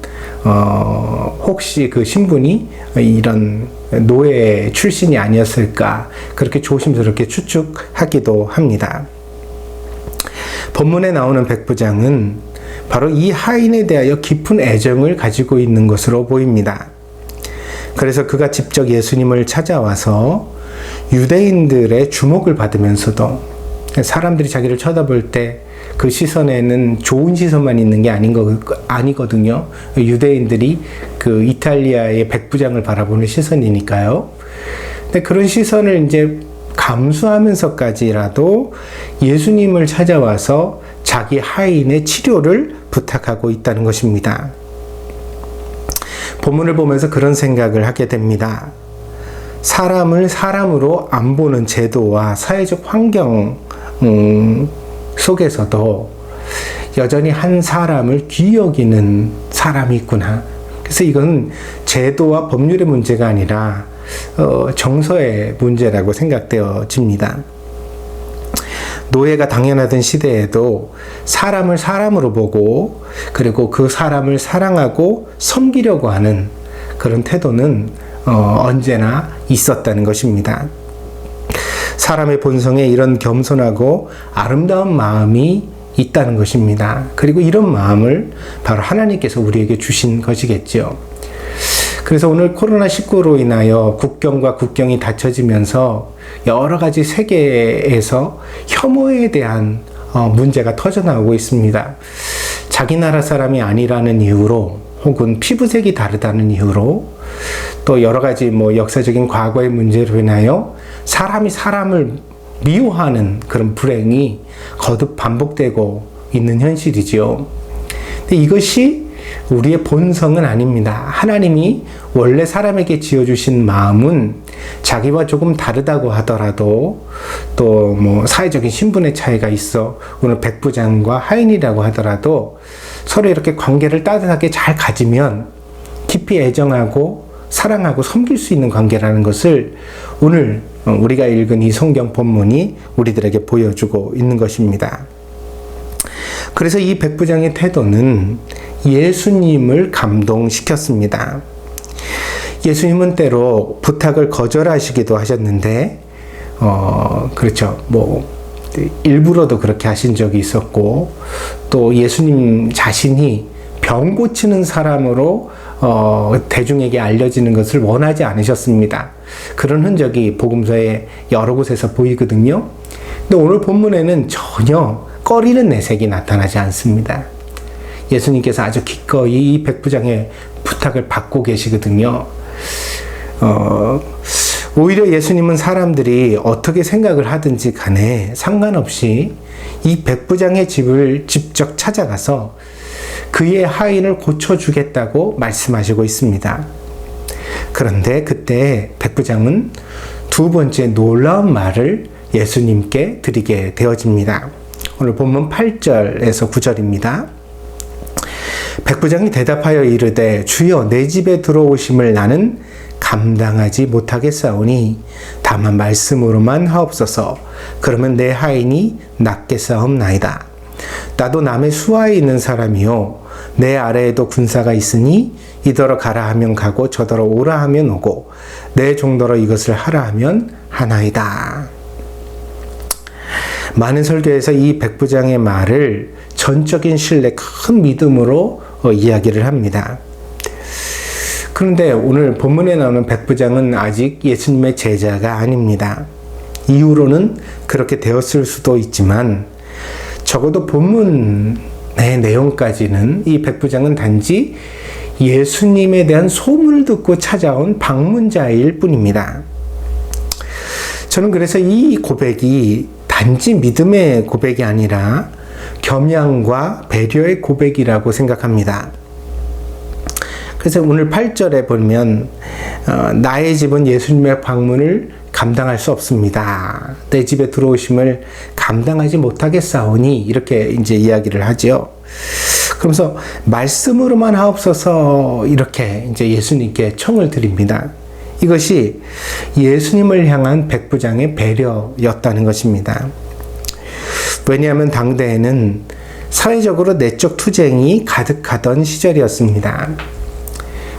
Speaker 3: 혹시 그 신분이 이런 노예 출신이 아니었을까 그렇게 조심스럽게 추측하기도 합니다. 본문에 나오는 백부장은 바로 이 하인에 대하여 깊은 애정을 가지고 있는 것으로 보입니다. 그래서 그가 직접 예수님을 찾아와서 유대인들의 주목을 받으면서도 사람들이 자기를 쳐다볼 때 그 시선에는 좋은 시선만 있는 게 아니거든요. 유대인들이 그 이탈리아의 백부장을 바라보는 시선이니까요. 근데 그런 시선을 이제 감수하면서까지라도 예수님을 찾아와서 자기 하인의 치료를 부탁하고 있다는 것입니다. 본문을 보면서 그런 생각을 하게 됩니다. 사람을 사람으로 안 보는 제도와 사회적 환경 속에서도 여전히 한 사람을 귀히 여기는 사람이 있구나. 그래서 이건 제도와 법률의 문제가 아니라 정서의 문제라고 생각되어집니다. 노예가 당연하던 시대에도 사람을 사람으로 보고 그리고 그 사람을 사랑하고 섬기려고 하는 그런 태도는 언제나 있었다는 것입니다. 사람의 본성에 이런 겸손하고 아름다운 마음이 있다는 것입니다. 그리고 이런 마음을 바로 하나님께서 우리에게 주신 것이겠죠. 그래서 오늘 코로나19로 인하여 국경과 국경이 닫혀지면서 여러 가지 세계에서 혐오에 대한 문제가 터져나오고 있습니다. 자기 나라 사람이 아니라는 이유로 혹은 피부색이 다르다는 이유로 또 여러 가지 역사적인 과거의 문제로 인하여 사람이 사람을 미워하는 그런 불행이 거듭 반복되고 있는 현실이지요. 근데 이것이 우리의 본성은 아닙니다. 하나님이 원래 사람에게 지어주신 마음은 자기와 조금 다르다고 하더라도 또 사회적인 신분의 차이가 있어 오늘 백부장과 하인이라고 하더라도 서로 이렇게 관계를 따뜻하게 잘 가지면 깊이 애정하고 사랑하고 섬길 수 있는 관계라는 것을 오늘 우리가 읽은 이 성경 본문이 우리들에게 보여주고 있는 것입니다. 그래서 이 백부장의 태도는 예수님을 감동시켰습니다. 예수님은 때로 부탁을 거절하시기도 하셨는데, 그렇죠. 일부러도 그렇게 하신 적이 있었고, 또 예수님 자신이 병 고치는 사람으로 대중에게 알려지는 것을 원하지 않으셨습니다. 그런 흔적이 복음서의 여러 곳에서 보이거든요. 근데 오늘 본문에는 전혀 꺼리는 내색이 나타나지 않습니다. 예수님께서 아주 기꺼이 이 백부장의 부탁을 받고 계시거든요. 오히려 예수님은 사람들이 어떻게 생각을 하든지 간에 상관없이 이 백부장의 집을 직접 찾아가서 그의 하인을 고쳐주겠다고 말씀하시고 있습니다. 그런데 그때 백부장은 두 번째 놀라운 말을 예수님께 드리게 되어집니다. 오늘 본문 8절에서 9절입니다. 백부장이 대답하여 이르되 주여 내 집에 들어오심을 나는 감당하지 못하겠사오니 다만 말씀으로만 하옵소서. 그러면 내 하인이 낫겠사옵나이다. 나도 남의 수하에 있는 사람이요 내 아래에도 군사가 있으니 이더러 가라 하면 가고 저더러 오라 하면 오고 내 종더러 이것을 하라 하면 하나이다. 많은 설교에서 이 백부장의 말을 전적인 신뢰, 큰 믿음으로 이야기를 합니다. 그런데 오늘 본문에 나오는 백부장은 아직 예수님의 제자가 아닙니다. 이후로는 그렇게 되었을 수도 있지만 적어도 본문의 내용까지는 이 백부장은 단지 예수님에 대한 소문을 듣고 찾아온 방문자일 뿐입니다. 저는 그래서 이 고백이 단지 믿음의 고백이 아니라 겸양과 배려의 고백이라고 생각합니다. 그래서 오늘 8절에 보면 나의 집은 예수님의 방문을 감당할 수 없습니다. 내 집에 들어오심을 감당하지 못하겠사오니 이렇게 이제 이야기를 하죠. 그러면서 말씀으로만 하옵소서 이렇게 이제 예수님께 청을 드립니다. 이것이 예수님을 향한 백부장의 배려였다는 것입니다. 왜냐하면 당대에는 사회적으로 내적 투쟁이 가득하던 시절이었습니다.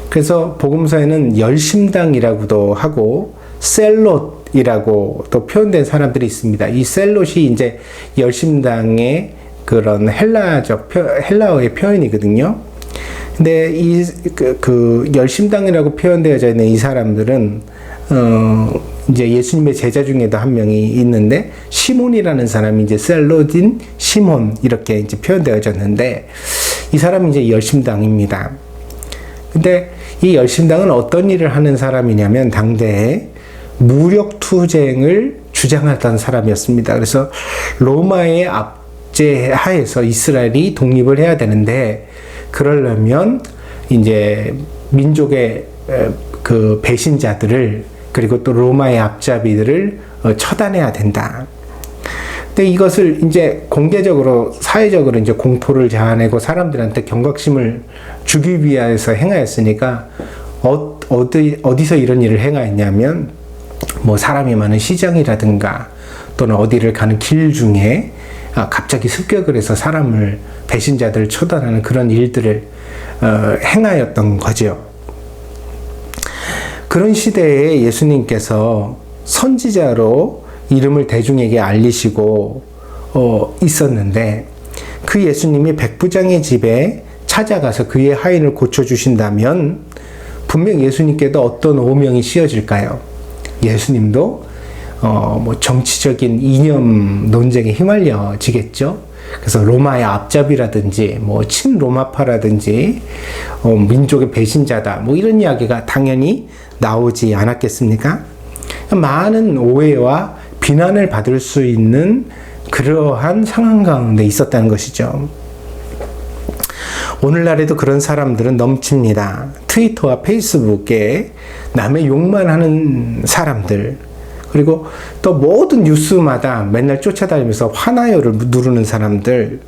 Speaker 3: 그래서 복음서에는 열심당이라고도 하고 셀롯이라고 또 표현된 사람들이 있습니다. 이 셀롯이 이제 열심당의 그런 헬라어의 표현이거든요. 근데 그 열심당이라고 표현되어져 있는 이 사람들은 이제 예수님의 제자 중에도 한 명이 있는데 시몬이라는 사람이 이제 셀롯인 시몬 이렇게 이제 표현되어졌는데 이 사람이 이제 열심당입니다. 근데 이 열심당은 어떤 일을 하는 사람이냐면 당대에 무력 투쟁을 주장하던 사람이었습니다. 그래서 로마의 압제 하에서 이스라엘이 독립을 해야 되는데 그러려면 이제 민족의 그 배신자들을 그리고 또 로마의 앞잡이들을 처단해야 된다. 근데 이것을 이제 공개적으로 사회적으로 이제 공포를 자아내고 사람들한테 경각심을 주기 위해서 행하였으니까 어디서 이런 일을 행하였냐면 뭐 사람이 많은 시장이라든가 또는 어디를 가는 길 중에 갑자기 습격을 해서 사람을 배신자들을 처단하는 그런 일들을 행하였던 거죠. 그런 시대에 예수님께서 선지자로 이름을 대중에게 알리시고 있었는데 그 예수님이 백부장의 집에 찾아가서 그의 하인을 고쳐주신다면 분명 예수님께도 어떤 오명이 씌워질까요? 예수님도 뭐 정치적인 이념 논쟁에 휘말려지겠죠. 그래서 로마의 앞잡이라든지 뭐 친로마파라든지 민족의 배신자다 뭐 이런 이야기가 당연히 나오지 않았겠습니까? 많은 오해와 비난을 받을 수 있는 그러한 상황 가운데 있었다는 것이죠. 오늘날에도 그런 사람들은 넘칩니다. 트위터와 페이스북에 남의 욕만 하는 사람들, 그리고 또 모든 뉴스마다 맨날 쫓아다니면서 화나요를 누르는 사람들,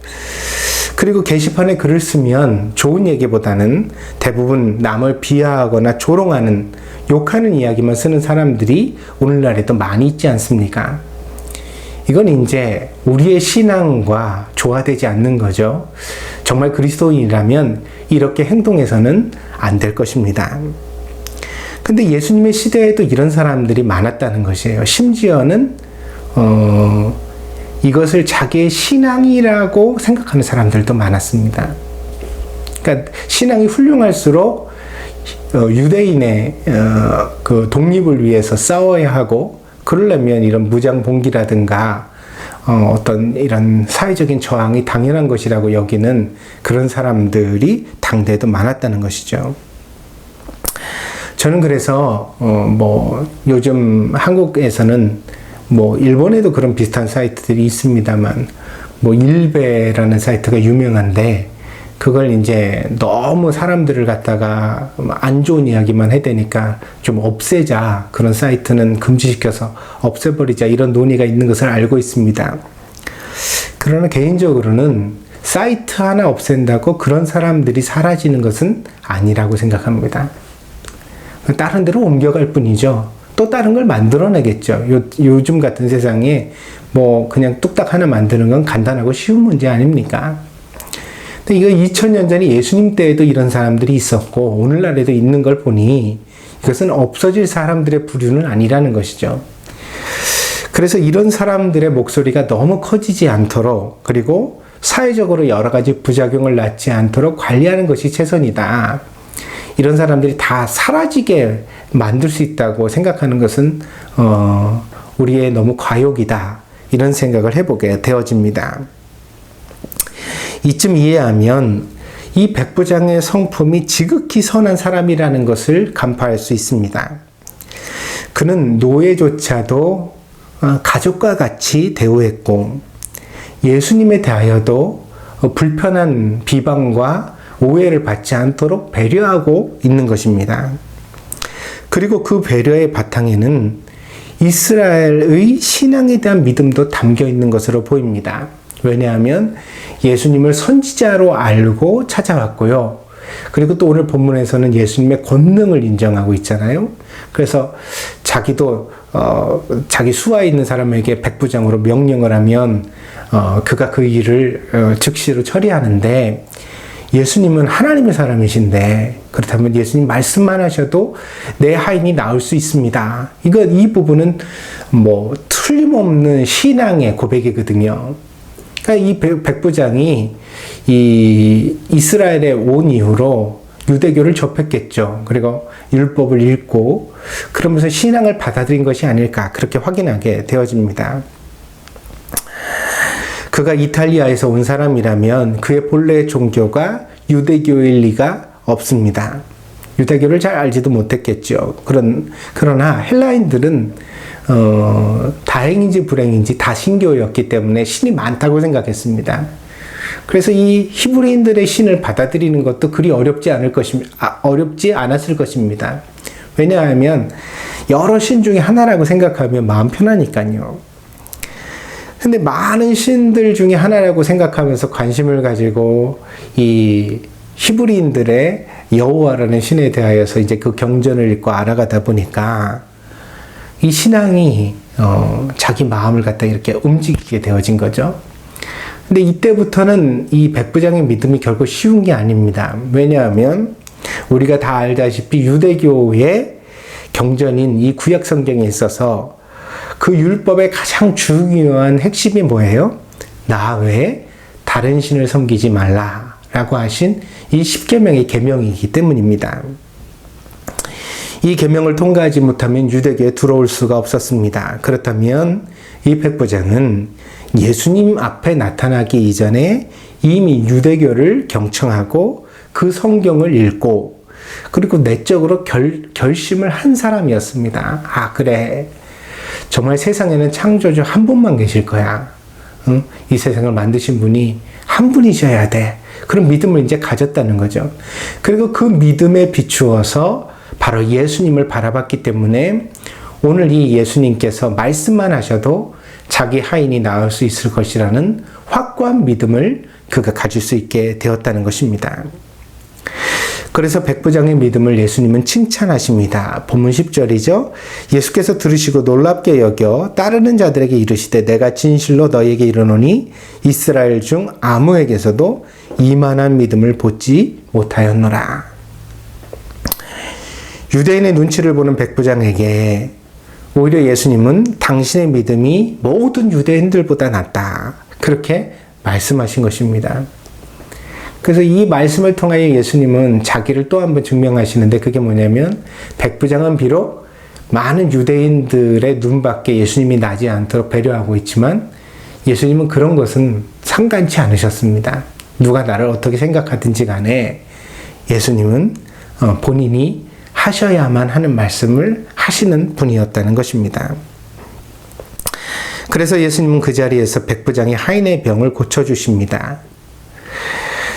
Speaker 3: 그리고 게시판에 글을 쓰면 좋은 얘기보다는 대부분 남을 비하하거나 조롱하는, 욕하는 이야기만 쓰는 사람들이 오늘날에도 많이 있지 않습니까? 이건 이제 우리의 신앙과 조화되지 않는 거죠. 정말 그리스도인이라면 이렇게 행동해서는 안 될 것입니다. 근데 예수님의 시대에도 이런 사람들이 많았다는 것이에요. 심지어는 이것을 자기의 신앙이라고 생각하는 사람들도 많았습니다. 그러니까 신앙이 훌륭할수록 유대인의 그 독립을 위해서 싸워야 하고, 그러려면 이런 무장봉기라든가 어떤 이런 사회적인 저항이 당연한 것이라고 여기는 그런 사람들이 당대에도 많았다는 것이죠. 저는 그래서 뭐 요즘 한국에서는 뭐 일본에도 그런 비슷한 사이트들이 있습니다만, 뭐 일베라는 사이트가 유명한데 그걸 이제 너무 사람들을 갖다가 안 좋은 이야기만 해대니까 좀 없애자, 그런 사이트는 금지시켜서 없애버리자, 이런 논의가 있는 것을 알고 있습니다. 그러나 개인적으로는 사이트 하나 없앤다고 그런 사람들이 사라지는 것은 아니라고 생각합니다. 다른 데로 옮겨갈 뿐이죠. 또 다른 걸 만들어내겠죠. 요즘 같은 세상에 뭐 그냥 뚝딱 하나 만드는 건 간단하고 쉬운 문제 아닙니까? 근데 이거 2000년 전에 예수님 때에도 이런 사람들이 있었고 오늘날에도 있는 걸 보니 이것은 없어질 사람들의 부류는 아니라는 것이죠. 그래서 이런 사람들의 목소리가 너무 커지지 않도록, 그리고 사회적으로 여러 가지 부작용을 낳지 않도록 관리하는 것이 최선이다. 이런 사람들이 다 사라지게 만들 수 있다고 생각하는 것은 우리의 너무 과욕이다, 이런 생각을 해보게 되어집니다. 이쯤 이해하면 이 백부장의 성품이 지극히 선한 사람이라는 것을 간파할 수 있습니다. 그는 노예조차도 가족과 같이 대우했고, 예수님에 대하여도 불편한 비방과 오해를 받지 않도록 배려하고 있는 것입니다. 그리고 그 배려의 바탕에는 이스라엘의 신앙에 대한 믿음도 담겨 있는 것으로 보입니다. 왜냐하면 예수님을 선지자로 알고 찾아왔고요. 그리고 또 오늘 본문에서는 예수님의 권능을 인정하고 있잖아요. 그래서 자기도 자기 수하에 있는 사람에게 백부장으로 명령을 하면 그가 그 일을 즉시로 처리하는데, 예수님은 하나님의 사람이신데 그렇다면 예수님 말씀만 하셔도 내 하인이 나을 수 있습니다. 이 부분은 뭐 틀림없는 신앙의 고백이거든요. 그러니까 이 백부장이 이 이스라엘에 온 이후로 유대교를 접했겠죠. 그리고 율법을 읽고 그러면서 신앙을 받아들인 것이 아닐까, 그렇게 확인하게 되어집니다. 그가 이탈리아에서 온 사람이라면 그의 본래 종교가 유대교일 리가 없습니다. 유대교를 잘 알지도 못했겠죠. 그러나 헬라인들은 다행인지 불행인지 다 신교였기 때문에 신이 많다고 생각했습니다. 그래서 이 히브리인들의 신을 받아들이는 것도 그리 어렵지 않았을 것입니다. 왜냐하면 여러 신 중에 하나라고 생각하면 마음 편하니까요. 근데 많은 신들 중에 하나라고 생각하면서 관심을 가지고 이 히브리인들의 여호와라는 신에 대하여서 이제 그 경전을 읽고 알아가다 보니까 이 신앙이 자기 마음을 갖다 이렇게 움직이게 되어진 거죠. 근데 이때부터는 이 백부장의 믿음이 결코 쉬운 게 아닙니다. 왜냐하면 우리가 다 알다시피 유대교의 경전인 이 구약 성경에 있어서 그 율법의 가장 중요한 핵심이 뭐예요? 나 외에 다른 신을 섬기지 말라라고 하신 이 10계명의 계명이기 때문입니다. 이 계명을 통과하지 못하면 유대교에 들어올 수가 없었습니다. 그렇다면 이 백부장은 예수님 앞에 나타나기 이전에 이미 유대교를 경청하고 그 성경을 읽고 그리고 내적으로 결심을 한 사람이었습니다. 아, 그래. 정말 세상에는 창조주 한 분만 계실 거야. 응? 이 세상을 만드신 분이 한 분이셔야 돼. 그런 믿음을 이제 가졌다는 거죠. 그리고 그 믿음에 비추어서 바로 예수님을 바라봤기 때문에 오늘 이 예수님께서 말씀만 하셔도 자기 하인이 나을 수 있을 것이라는 확고한 믿음을 그가 가질 수 있게 되었다는 것입니다. 그래서 백부장의 믿음을 예수님은 칭찬하십니다. 본문 10절이죠. 예수께서 들으시고 놀랍게 여겨 따르는 자들에게 이르시되 내가 진실로 너희에게 이르노니 이스라엘 중 아무에게서도 이만한 믿음을 보지 못하였노라. 유대인의 눈치를 보는 백부장에게 오히려 예수님은 당신의 믿음이 모든 유대인들보다 낫다. 그렇게 말씀하신 것입니다. 그래서 이 말씀을 통하여 예수님은 자기를 또 한 번 증명하시는데 그게 뭐냐면 백부장은 비록 많은 유대인들의 눈밖에 예수님이 나지 않도록 배려하고 있지만 예수님은 그런 것은 상관치 않으셨습니다. 누가 나를 어떻게 생각하든지 간에 예수님은 본인이 하셔야만 하는 말씀을 하시는 분이었다는 것입니다. 그래서 예수님은 그 자리에서 백부장의 하인의 병을 고쳐주십니다.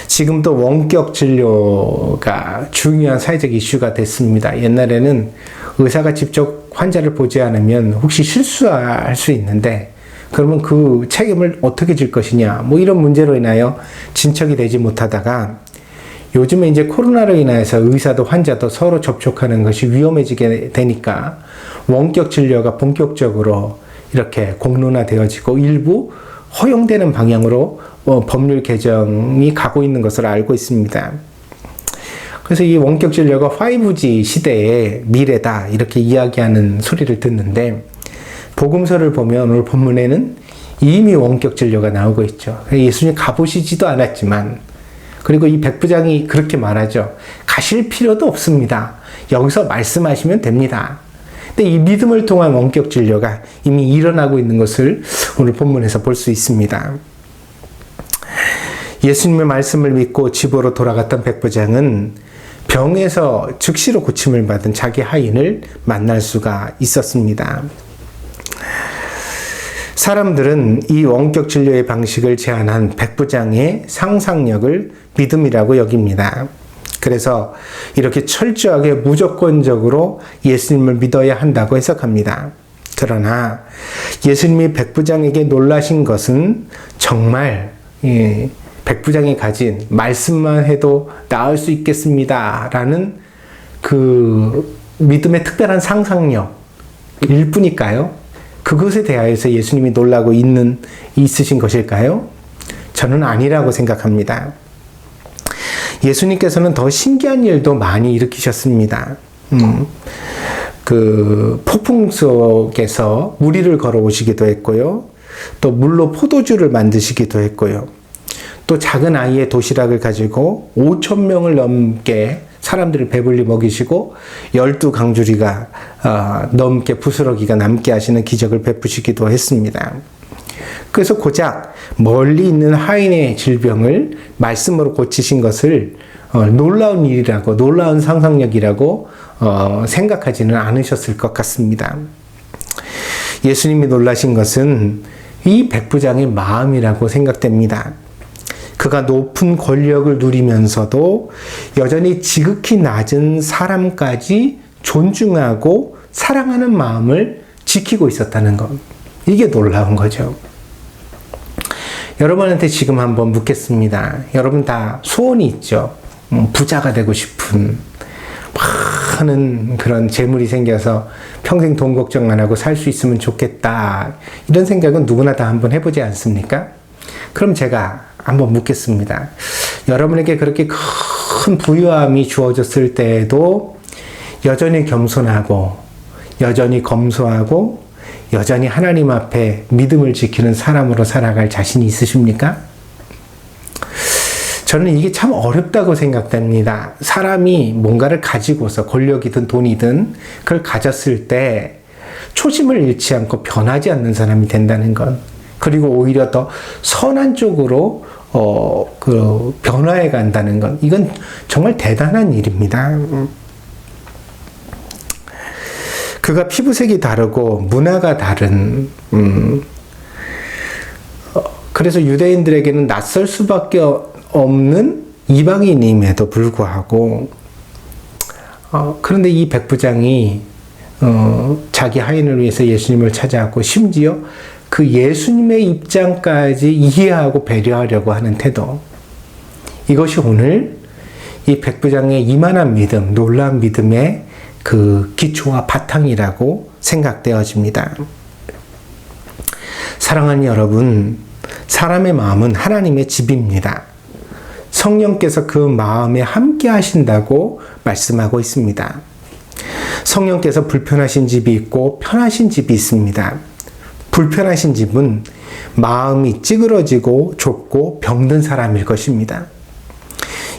Speaker 3: 지금도 원격 진료가 중요한 사회적 이슈가 됐습니다. 옛날에는 의사가 직접 환자를 보지 않으면 혹시 실수할 수 있는데 그러면 그 책임을 어떻게 질 것이냐 뭐 이런 문제로 인하여 진척이 되지 못하다가 요즘에 이제 코로나로 인해서 의사도 환자도 서로 접촉하는 것이 위험해지게 되니까 원격 진료가 본격적으로 이렇게 공론화되어지고 일부 허용되는 방향으로 법률 개정이 가고 있는 것을 알고 있습니다. 그래서 이 원격 진료가 5G 시대의 미래다 이렇게 이야기하는 소리를 듣는데 복음서를 보면 오늘 본문에는 이미 원격 진료가 나오고 있죠. 예수님 가보시지도 않았지만 그리고 이 백부장이 그렇게 말하죠. 가실 필요도 없습니다. 여기서 말씀하시면 됩니다. 근데 이 믿음을 통한 원격 진료가 이미 일어나고 있는 것을 오늘 본문에서 볼 수 있습니다. 예수님의 말씀을 믿고 집으로 돌아갔던 백부장은 병에서 즉시로 고침을 받은 자기 하인을 만날 수가 있었습니다. 사람들은 이 원격 진료의 방식을 제안한 백부장의 상상력을 믿음이라고 여깁니다. 그래서 이렇게 철저하게 무조건적으로 예수님을 믿어야 한다고 해석합니다. 그러나 예수님이 백부장에게 놀라신 것은 정말 백부장이 가진 말씀만 해도 나을 수 있겠습니다 라는 그 믿음의 특별한 상상력일 뿐일까요? 그것에 대하여서 예수님이 놀라고 있으신 것일까요? 저는 아니라고 생각합니다. 예수님께서는 더 신기한 일도 많이 일으키셨습니다. 그 폭풍 속에서 무리를 걸어오시기도 했고요. 또 물로 포도주를 만드시기도 했고요. 또 작은 아이의 도시락을 가지고 5,000명을 넘게 사람들을 배불리 먹이시고 12강주리가 넘게 부스러기가 남게 하시는 기적을 베푸시기도 했습니다. 그래서 고작 멀리 있는 하인의 질병을 말씀으로 고치신 것을 놀라운 일이라고 놀라운 상상력이라고 생각하지는 않으셨을 것 같습니다. 예수님이 놀라신 것은 이 백부장의 마음이라고 생각됩니다. 그가 높은 권력을 누리면서도 여전히 지극히 낮은 사람까지 존중하고 사랑하는 마음을 지키고 있었다는 것. 이게 놀라운 거죠. 여러분한테 지금 한번 묻겠습니다. 여러분 다 소원이 있죠. 부자가 되고 싶은 많은 그런 재물이 생겨서 평생 돈 걱정 안 하고 살 수 있으면 좋겠다. 이런 생각은 누구나 다 한번 해보지 않습니까? 그럼 제가 한번 묻겠습니다. 여러분에게 그렇게 큰 부유함이 주어졌을 때에도 여전히 겸손하고 여전히 검소하고 여전히 하나님 앞에 믿음을 지키는 사람으로 살아갈 자신이 있으십니까? 저는 이게 참 어렵다고 생각됩니다. 사람이 뭔가를 가지고서 권력이든 돈이든 그걸 가졌을 때 초심을 잃지 않고 변하지 않는 사람이 된다는 것. 그리고 오히려 더 선한 쪽으로 변화해 간다는 것. 이건 정말 대단한 일입니다. 그가 피부색이 다르고 문화가 다른 그래서 유대인들에게는 낯설 수밖에 없는 이방인임에도 불구하고 그런데 이 백부장이 자기 하인을 위해서 예수님을 찾아왔고 심지어 그 예수님의 입장까지 이해하고 배려하려고 하는 태도, 이것이 오늘 이 백부장의 이만한 믿음, 놀라운 믿음의 그 기초와 바탕이라고 생각되어집니다. 사랑하는 여러분, 사람의 마음은 하나님의 집입니다. 성령께서 그 마음에 함께 하신다고 말씀하고 있습니다. 성령께서 불편하신 집이 있고 편하신 집이 있습니다. 불편하신 집은 마음이 찌그러지고 좁고 병든 사람일 것입니다.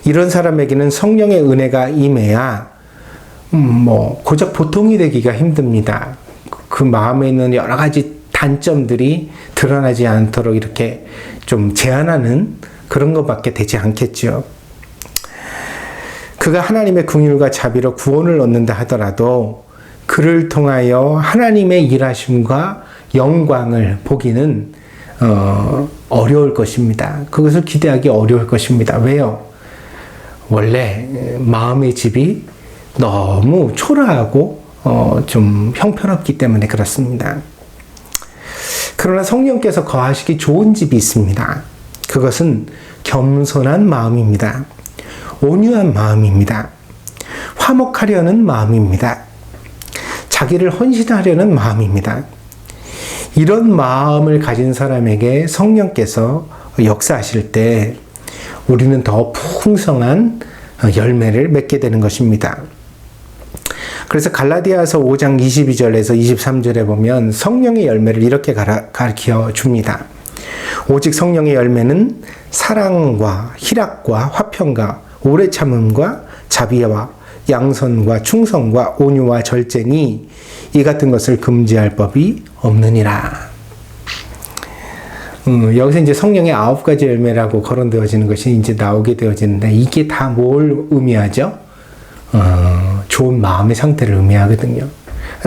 Speaker 3: 이런 사람에게는 성령의 은혜가 임해야 고작 보통이 되기가 힘듭니다. 그 마음에 있는 여러 가지 단점들이 드러나지 않도록 이렇게 좀 제한하는 그런 것밖에 되지 않겠죠. 그가 하나님의 긍휼과 자비로 구원을 얻는다 하더라도 그를 통하여 하나님의 일하심과 영광을 보기는 어려울 것입니다. 그것을 기대하기 어려울 것입니다. 왜요? 원래 마음의 집이 너무 초라하고 좀 형편없기 때문에 그렇습니다. 그러나 성령께서 거하시기 좋은 집이 있습니다. 그것은 겸손한 마음입니다. 온유한 마음입니다. 화목하려는 마음입니다. 자기를 헌신하려는 마음입니다. 이런 마음을 가진 사람에게 성령께서 역사하실 때 우리는 더 풍성한 열매를 맺게 되는 것입니다. 그래서 갈라디아서 5장 22절에서 23절에 보면 성령의 열매를 이렇게 가르쳐 줍니다. 오직 성령의 열매는 사랑과 희락과 화평과 오래 참음과 자비와 양선과 충성과 온유와 절제니 이 같은 것을 금지할 법이 없느니라. 여기서 이제 성령의 9가지 열매라고 거론되어지는 것이 이제 나오게 되어지는데 이게 다 뭘 의미하죠? 좋은 마음의 상태를 의미하거든요.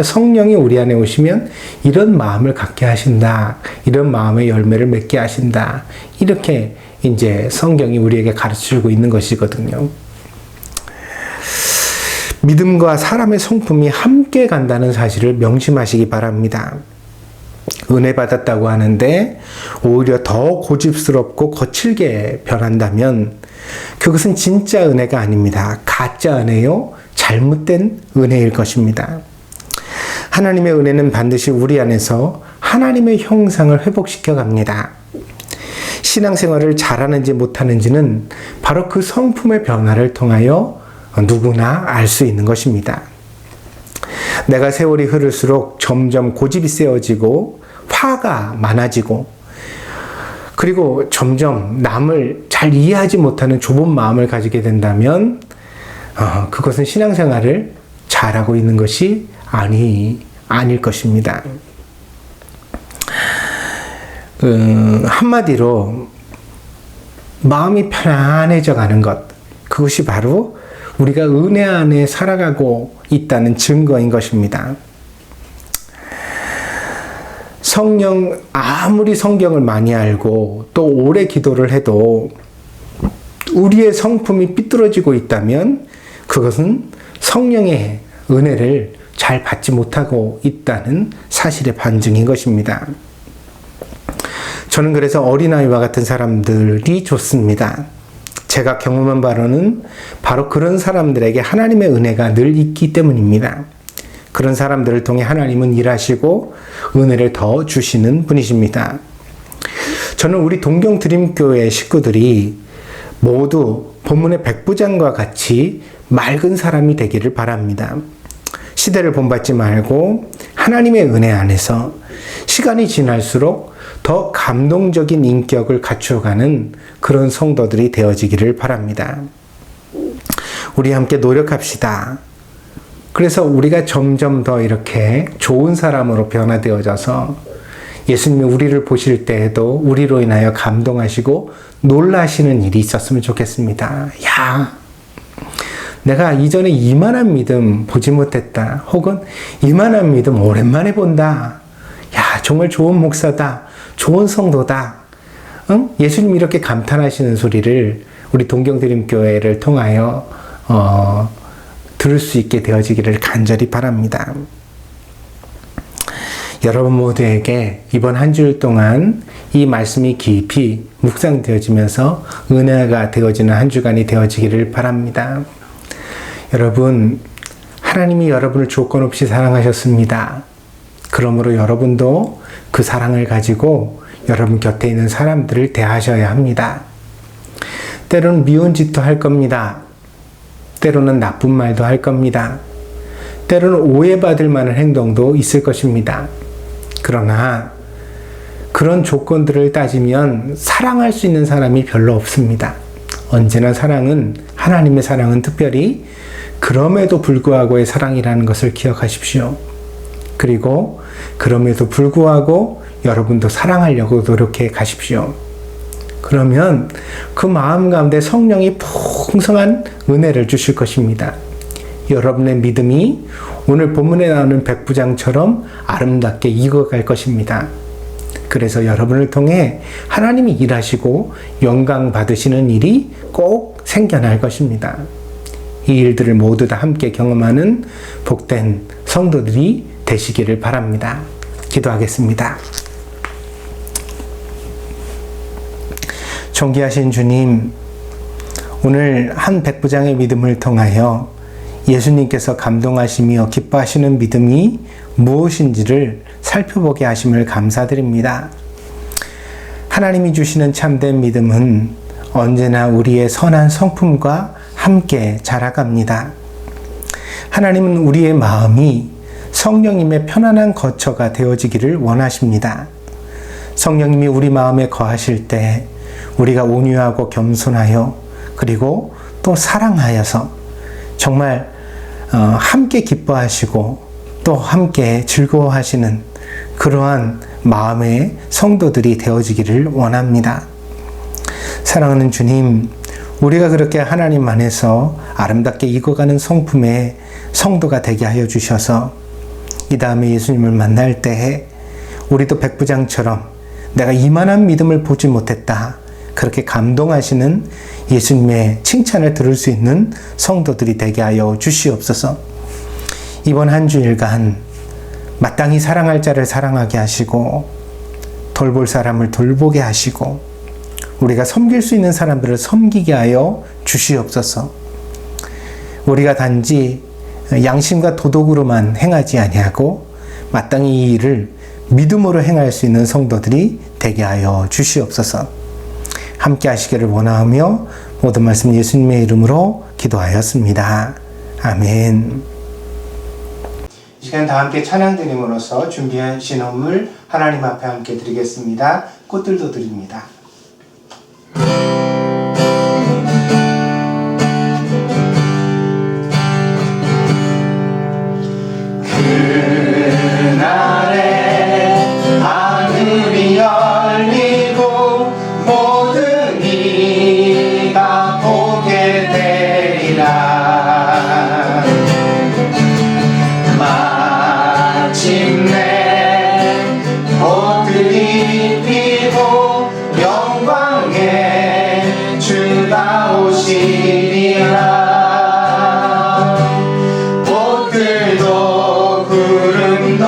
Speaker 3: 성령이 우리 안에 오시면 이런 마음을 갖게 하신다. 이런 마음의 열매를 맺게 하신다. 이렇게 이제 성경이 우리에게 가르치고 있는 것이거든요. 믿음과 사람의 성품이 함께 간다는 사실을 명심하시기 바랍니다. 은혜 받았다고 하는데 오히려 더 고집스럽고 거칠게 변한다면 그것은 진짜 은혜가 아닙니다. 가짜 은혜요, 잘못된 은혜일 것입니다. 하나님의 은혜는 반드시 우리 안에서 하나님의 형상을 회복시켜 갑니다. 신앙생활을 잘하는지 못하는지는 바로 그 성품의 변화를 통하여 누구나 알 수 있는 것입니다. 내가 세월이 흐를수록 점점 고집이 세워지고 화가 많아지고 그리고 점점 남을 잘 이해하지 못하는 좁은 마음을 가지게 된다면 그것은 신앙생활을 잘하고 있는 것이 아닐 것입니다. 한마디로 마음이 편안해져 가는 것, 그것이 바로 우리가 은혜 안에 살아가고 있다는 증거인 것입니다. 아무리 성경을 많이 알고 또 오래 기도를 해도 우리의 성품이 삐뚤어지고 있다면 그것은 성령의 은혜를 잘 받지 못하고 있다는 사실의 반증인 것입니다. 저는 그래서 어린아이와 같은 사람들이 좋습니다. 제가 경험한 바로는 바로 그런 사람들에게 하나님의 은혜가 늘 있기 때문입니다. 그런 사람들을 통해 하나님은 일하시고 은혜를 더 주시는 분이십니다. 저는 우리 동경드림교회 식구들이 모두 본문의 백부장과 같이 맑은 사람이 되기를 바랍니다. 시대를 본받지 말고 하나님의 은혜 안에서 시간이 지날수록 더 감동적인 인격을 갖추어가는 그런 성도들이 되어지기를 바랍니다. 우리 함께 노력합시다. 그래서 우리가 점점 더 이렇게 좋은 사람으로 변화되어져서 예수님이 우리를 보실 때에도 우리로 인하여 감동하시고 놀라시는 일이 있었으면 좋겠습니다. 야, 내가 이전에 이만한 믿음 보지 못했다. 혹은 이만한 믿음 오랜만에 본다. 야, 정말 좋은 목사다. 좋은 성도다. 응? 예수님이 이렇게 감탄하시는 소리를 우리 동경드림교회를 통하여 들을 수 있게 되어지기를 간절히 바랍니다. 여러분 모두에게 이번 한 주일 동안 이 말씀이 깊이 묵상되어지면서 은혜가 되어지는 한 주간이 되어지기를 바랍니다. 여러분, 하나님이 여러분을 조건 없이 사랑하셨습니다. 그러므로 여러분도 그 사랑을 가지고 여러분 곁에 있는 사람들을 대하셔야 합니다. 때로는 미운 짓도 할 겁니다. 때로는 나쁜 말도 할 겁니다. 때로는 오해받을 만한 행동도 있을 것입니다. 그러나 그런 조건들을 따지면 사랑할 수 있는 사람이 별로 없습니다. 언제나 사랑은, 하나님의 사랑은 특별히 그럼에도 불구하고의 사랑이라는 것을 기억하십시오. 그리고 그럼에도 불구하고 여러분도 사랑하려고 노력해 가십시오. 그러면 그 마음 가운데 성령이 풍성한 은혜를 주실 것입니다. 여러분의 믿음이 오늘 본문에 나오는 백부장처럼 아름답게 익어갈 것입니다. 그래서 여러분을 통해 하나님이 일하시고 영광 받으시는 일이 꼭 생겨날 것입니다. 이 일들을 모두 다 함께 경험하는 복된 성도들이 되시기를 바랍니다. 기도하겠습니다. 존귀하신 주님, 오늘 한 백부장의 믿음을 통하여 예수님께서 감동하시며 기뻐하시는 믿음이 무엇인지를 살펴보게 하심을 감사드립니다. 하나님이 주시는 참된 믿음은 언제나 우리의 선한 성품과 함께 자라갑니다. 하나님은 우리의 마음이 성령님의 편안한 거처가 되어지기를 원하십니다. 성령님이 우리 마음에 거하실 때 우리가 온유하고 겸손하여 그리고 또 사랑하여서 정말 함께 기뻐하시고 또 함께 즐거워하시는 그러한 마음의 성도들이 되어지기를 원합니다. 사랑하는 주님, 우리가 그렇게 하나님 안에서 아름답게 익어가는 성품의 성도가 되게 하여 주셔서 이 다음에 예수님을 만날 때에 우리도 백부장처럼 내가 이만한 믿음을 보지 못했다. 그렇게 감동하시는 예수님의 칭찬을 들을 수 있는 성도들이 되게 하여 주시옵소서. 이번 한 주일간 마땅히 사랑할 자를 사랑하게 하시고 돌볼 사람을 돌보게 하시고 우리가 섬길 수 있는 사람들을 섬기게 하여 주시옵소서. 우리가 단지 양심과 도덕으로만 행하지 아니하고 마땅히 이 일을 믿음으로 행할 수 있는 성도들이 되게 하여 주시옵소서. 함께 하시기를 원하며 모든 말씀 예수님의 이름으로 기도하였습니다. 아멘.
Speaker 1: 이 시간 다 함께 찬양 드림으로써 준비하신 헌물 하나님 앞에 함께 드리겠습니다. 꽃들도 드립니다.
Speaker 2: 그날에 하늘이 열리고 모든 이가 보게 되리라. 마침내 꽃들이 피고 영광의 주가 오시리라. 꽃들도 구름도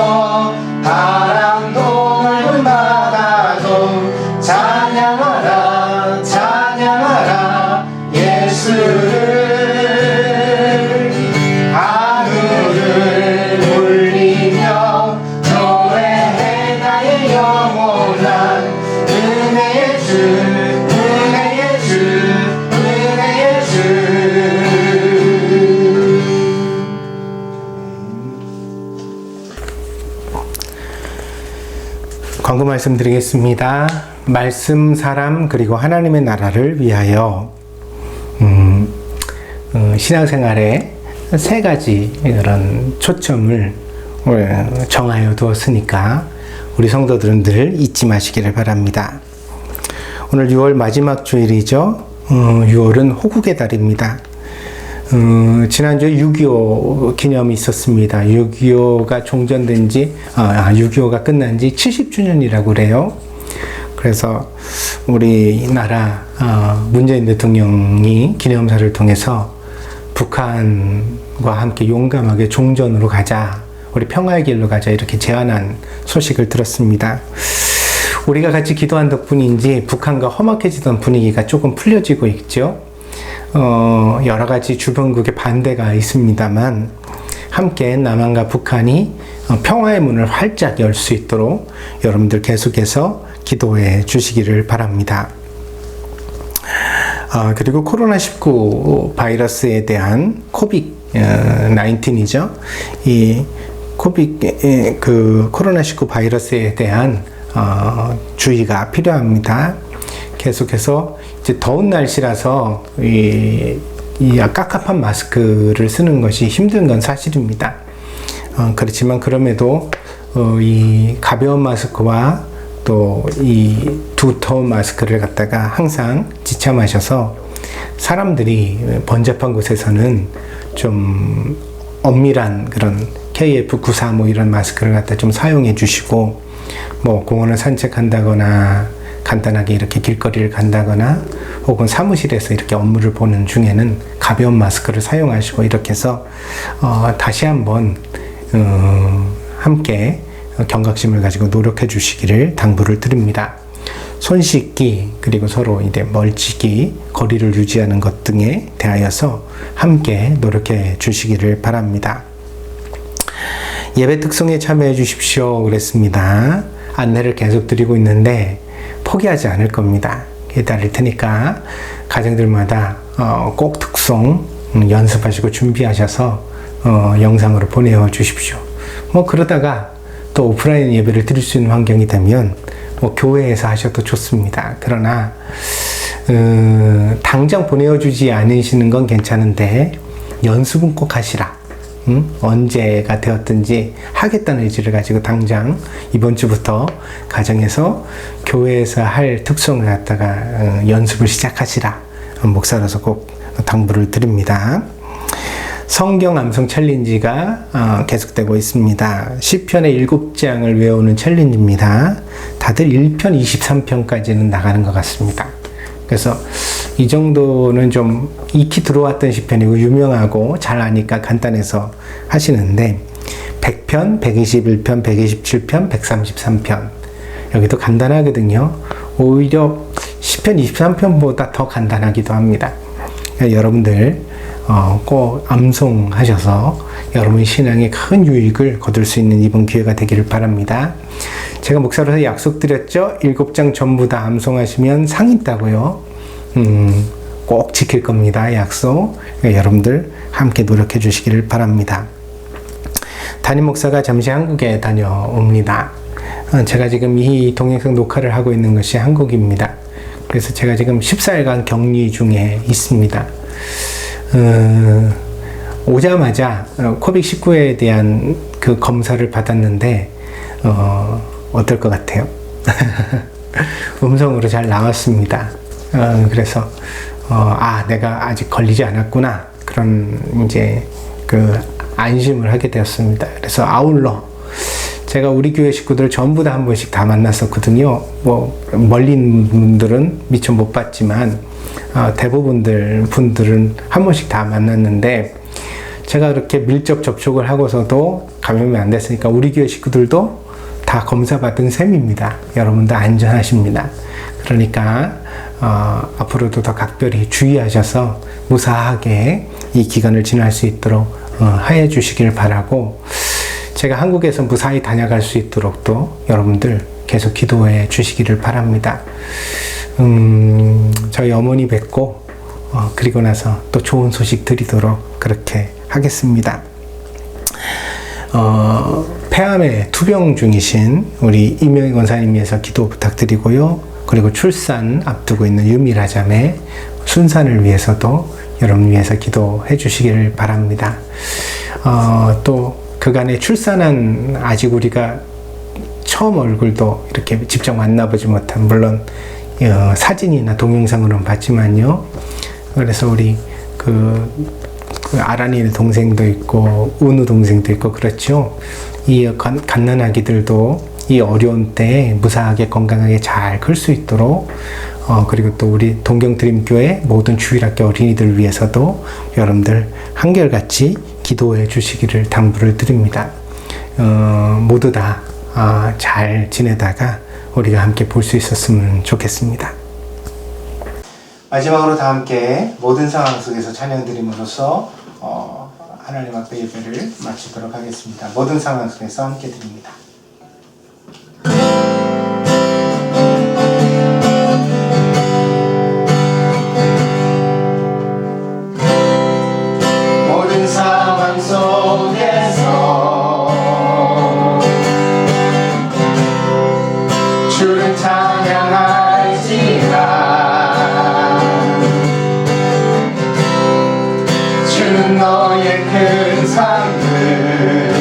Speaker 2: 바람도 넓은 바다도 찬양하라 찬양하라 예수를. 하늘을 울리며 노래해 나의 영원한 은혜의 주 은혜의 주 은혜의 주
Speaker 3: 말씀드리겠습니다. 말씀, 사람, 그리고 하나님의 나라를 위하여 신앙생활에 세 가지 그런 초점을 정하여 두었으니까 우리 성도들은 늘 잊지 마시기를 바랍니다. 오늘 6월 마지막 주일이죠. 6월은 호국의 달입니다. 지난주에 6.25 기념이 있었습니다. 6.25가 종전된 지, 6.25가 끝난 지 70주년이라고 그래요. 그래서 우리나라 문재인 대통령이 기념사를 통해서 북한과 함께 용감하게 종전으로 가자, 우리 평화의 길로 가자, 이렇게 제안한 소식을 들었습니다. 우리가 같이 기도한 덕분인지 북한과 험악해지던 분위기가 조금 풀려지고 있죠. 여러 가지 주변국의 반대가 있습니다만 함께 남한과 북한이 평화의 문을 활짝 열 수 있도록 여러분들 계속해서 기도해 주시기를 바랍니다. 그리고 코로나19 바이러스에 대한 코빅-19이죠. 이 코로나19 바이러스에 대한 주의가 필요합니다. 계속해서 이제 더운 날씨라서 이 깝깝한 마스크를 쓰는 것이 힘든 건 사실입니다. 그렇지만 그럼에도 이 가벼운 마스크와 또 이 두터운 마스크를 갖다가 항상 지참하셔서 사람들이 번잡한 곳에서는 좀 엄밀한 그런 KF94 이런 마스크를 갖다 좀 사용해 주시고, 공원을 산책한다거나 간단하게 이렇게 길거리를 간다거나 혹은 사무실에서 이렇게 업무를 보는 중에는 가벼운 마스크를 사용하시고, 이렇게 해서 다시 한번 함께 경각심을 가지고 노력해 주시기를 당부를 드립니다. 손 씻기, 그리고 서로 이제 멀찍이 거리를 유지하는 것 등에 대하여서 함께 노력해 주시기를 바랍니다. 예배 특송에 참여해 주십시오 그랬습니다. 안내를 계속 드리고 있는데 포기하지 않을 겁니다. 기다릴 테니까 가정들마다 꼭 특송 연습하시고 준비하셔서 영상으로 보내어 주십시오. 그러다가 또 오프라인 예배를 드릴 수 있는 환경이 되면 교회에서 하셔도 좋습니다. 그러나 당장 보내주지 않으시는 건 괜찮은데 연습은 꼭 하시라. 언제가 되었든지 하겠다는 의지를 가지고 당장 이번 주부터 가정에서 교회에서 할 특송을 갖다가 연습을 시작하시라. 목사로서 꼭 당부를 드립니다. 성경 암송 챌린지가 계속되고 있습니다. 시편의 7장을 외우는 챌린지입니다. 다들 1편, 23편까지는 나가는 것 같습니다. 그래서 이 정도는 좀 익히 들어왔던 시편이고 유명하고 잘 아니까 간단해서 하시는데 100편, 121편, 127편, 133편 여기도 간단하거든요. 오히려 시편 23편보다 더 간단하기도 합니다. 여러분들 꼭 암송하셔서 여러분 신앙에 큰 유익을 거둘 수 있는 이번 기회가 되기를 바랍니다. 제가 목사로서 약속드렸죠. 7장 전부 다 암송하시면 상 있다고요. 꼭 지킬 겁니다. 약속. 여러분들 함께 노력해 주시기를 바랍니다. 담임 목사가 잠시 한국에 다녀옵니다. 제가 지금 이 동영상 녹화를 하고 있는 것이 한국입니다. 그래서 제가 지금 14일간 격리 중에 있습니다. 오자마자 코빅19에 대한 그 검사를 받았는데 어떨 것 같아요? 음성으로 잘 나왔습니다. 그래서 내가 아직 걸리지 않았구나, 그런 이제 그 안심을 하게 되었습니다. 그래서 아울러 제가 우리 교회 식구들 전부 다 한 번씩 다 만났었거든요. 멀리 있는 분들은 미처 못 봤지만 대부분 분들은 한 번씩 다 만났는데, 제가 그렇게 밀접 접촉을 하고서도 감염이 안 됐으니까 우리 교회 식구들도 다 검사받은 셈입니다. 여러분도 안전하십니다. 그러니까 앞으로도 더 각별히 주의하셔서 무사하게 이 기간을 지날 수 있도록 하여 주시길 바라고, 제가 한국에서 무사히 다녀갈 수 있도록 또 여러분들 계속 기도해 주시기를 바랍니다. 저희 어머니 뵙고 그리고 나서 또 좋은 소식 드리도록 그렇게 하겠습니다. 폐암에 투병 중이신 우리 이명희 권사님 위해서 기도 부탁드리고요. 그리고 출산 앞두고 있는 유미라 자매 순산을 위해서도 여러분 위해서 기도해 주시길 바랍니다. 또 그간에 출산한 아직 우리가 처음 얼굴도 이렇게 직접 만나보지 못한, 물론 사진이나 동영상으로는 봤지만요. 그래서 우리 그 아란이의 동생도 있고 은우 동생도 있고 그렇죠. 이 갓난아기들도 이 어려운 때에 무사하게 건강하게 잘 클 수 있도록 그리고 또 우리 동경드림교회 모든 주일학교 어린이들 위해서도 여러분들 한결같이 기도해 주시기를 당부를 드립니다. 모두 다 잘 지내다가 우리가 함께 볼 수 있었으면 좋겠습니다.
Speaker 1: 마지막으로 다 함께 모든 상황 속에서 찬양 드림으로써 하나님 앞에 예배를 마치도록 하겠습니다. 모든 상황 속에서 함께 드립니다.
Speaker 2: 모든 상황 속에서 주를 찬양할지라. 주는 너의 큰 삶을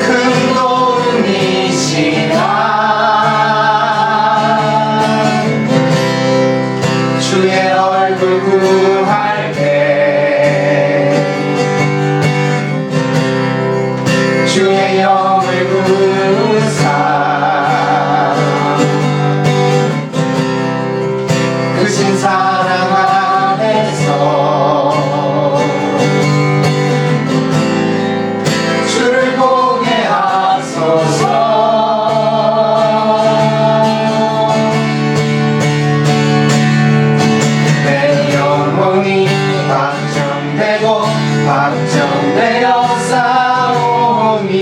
Speaker 2: 큰 도움이시라. 주의 얼굴 구할 때 주의 영을 구사 크신 사랑 안에서 주를 보게 하소서. 내 영혼이 확정되고 확정되어 싸우니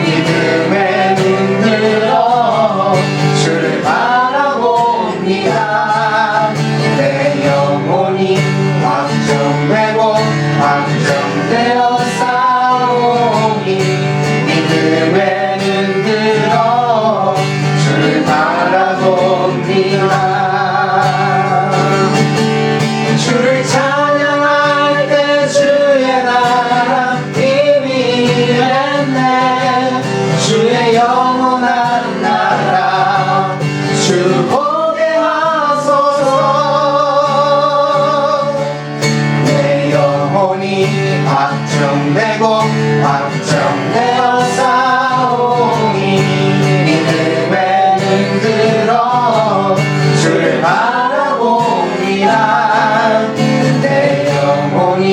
Speaker 2: 믿음에 눈들어 주를 바라봅니다. 내 영혼이 확정되고 확정되어 싸우니 믿음에 눈들어 주를 바라봅니다. 주를 찬양할 때 주의 나라 이미했네. 주의 영원한 나라 주 보게 하소서. 내 영혼이 확정되고 확정되어 싸우니 믿음에 눈들어 주를 바라봅니다. 내 영혼이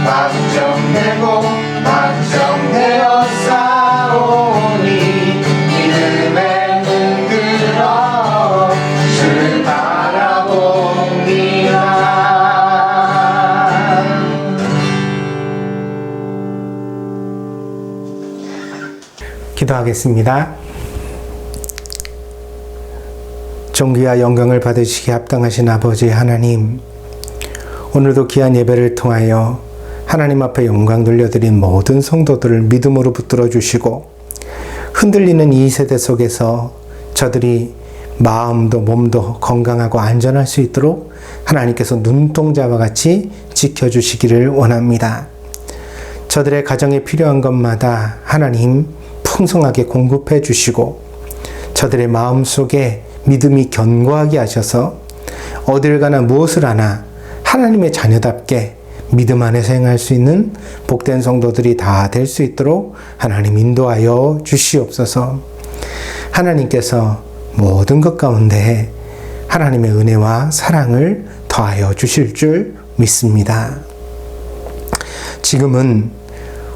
Speaker 2: 확정되고 확정되어 싸우니 믿음에 눈들어 주를 바라봅니다.
Speaker 3: 기도하겠습니다. 존귀와 영광을 받으시기에 합당하신 아버지 하나님, 오늘도 귀한 예배를 통하여 하나님 앞에 영광 돌려드린 모든 성도들을 믿음으로 붙들어 주시고, 흔들리는 이 세대 속에서 저들이 마음도 몸도 건강하고 안전할 수 있도록 하나님께서 눈동자와 같이 지켜주시기를 원합니다. 저들의 가정에 필요한 것마다 하나님 풍성하게 공급해 주시고, 저들의 마음속에 믿음이 견고하게 하셔서 어딜 가나 무엇을 하나 하나님의 자녀답게 믿음 안에서 행할 수 있는 복된 성도들이 다 될 수 있도록 하나님 인도하여 주시옵소서. 하나님께서 모든 것 가운데 하나님의 은혜와 사랑을 더하여 주실 줄 믿습니다. 지금은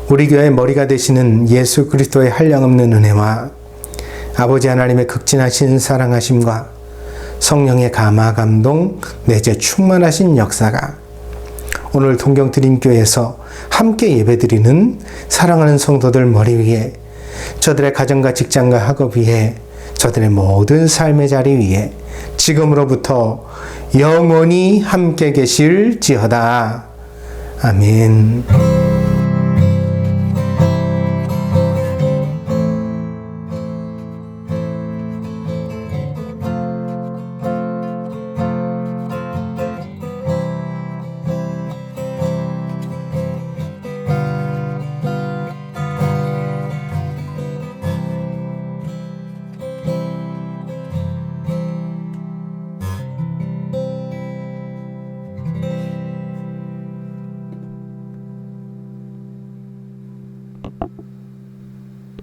Speaker 3: 우리 교회의 머리가 되시는 예수 그리스도의 한량없는 은혜와 아버지 하나님의 극진하신 사랑하심과 성령의 감화 감동 내재 충만하신 역사가 오늘 동경드림교회에서 함께 예배드리는 사랑하는 성도들 머리 위에, 저들의 가정과 직장과 학업 위에, 저들의 모든 삶의 자리 위에 지금으로부터 영원히 함께 계실지어다. 아멘.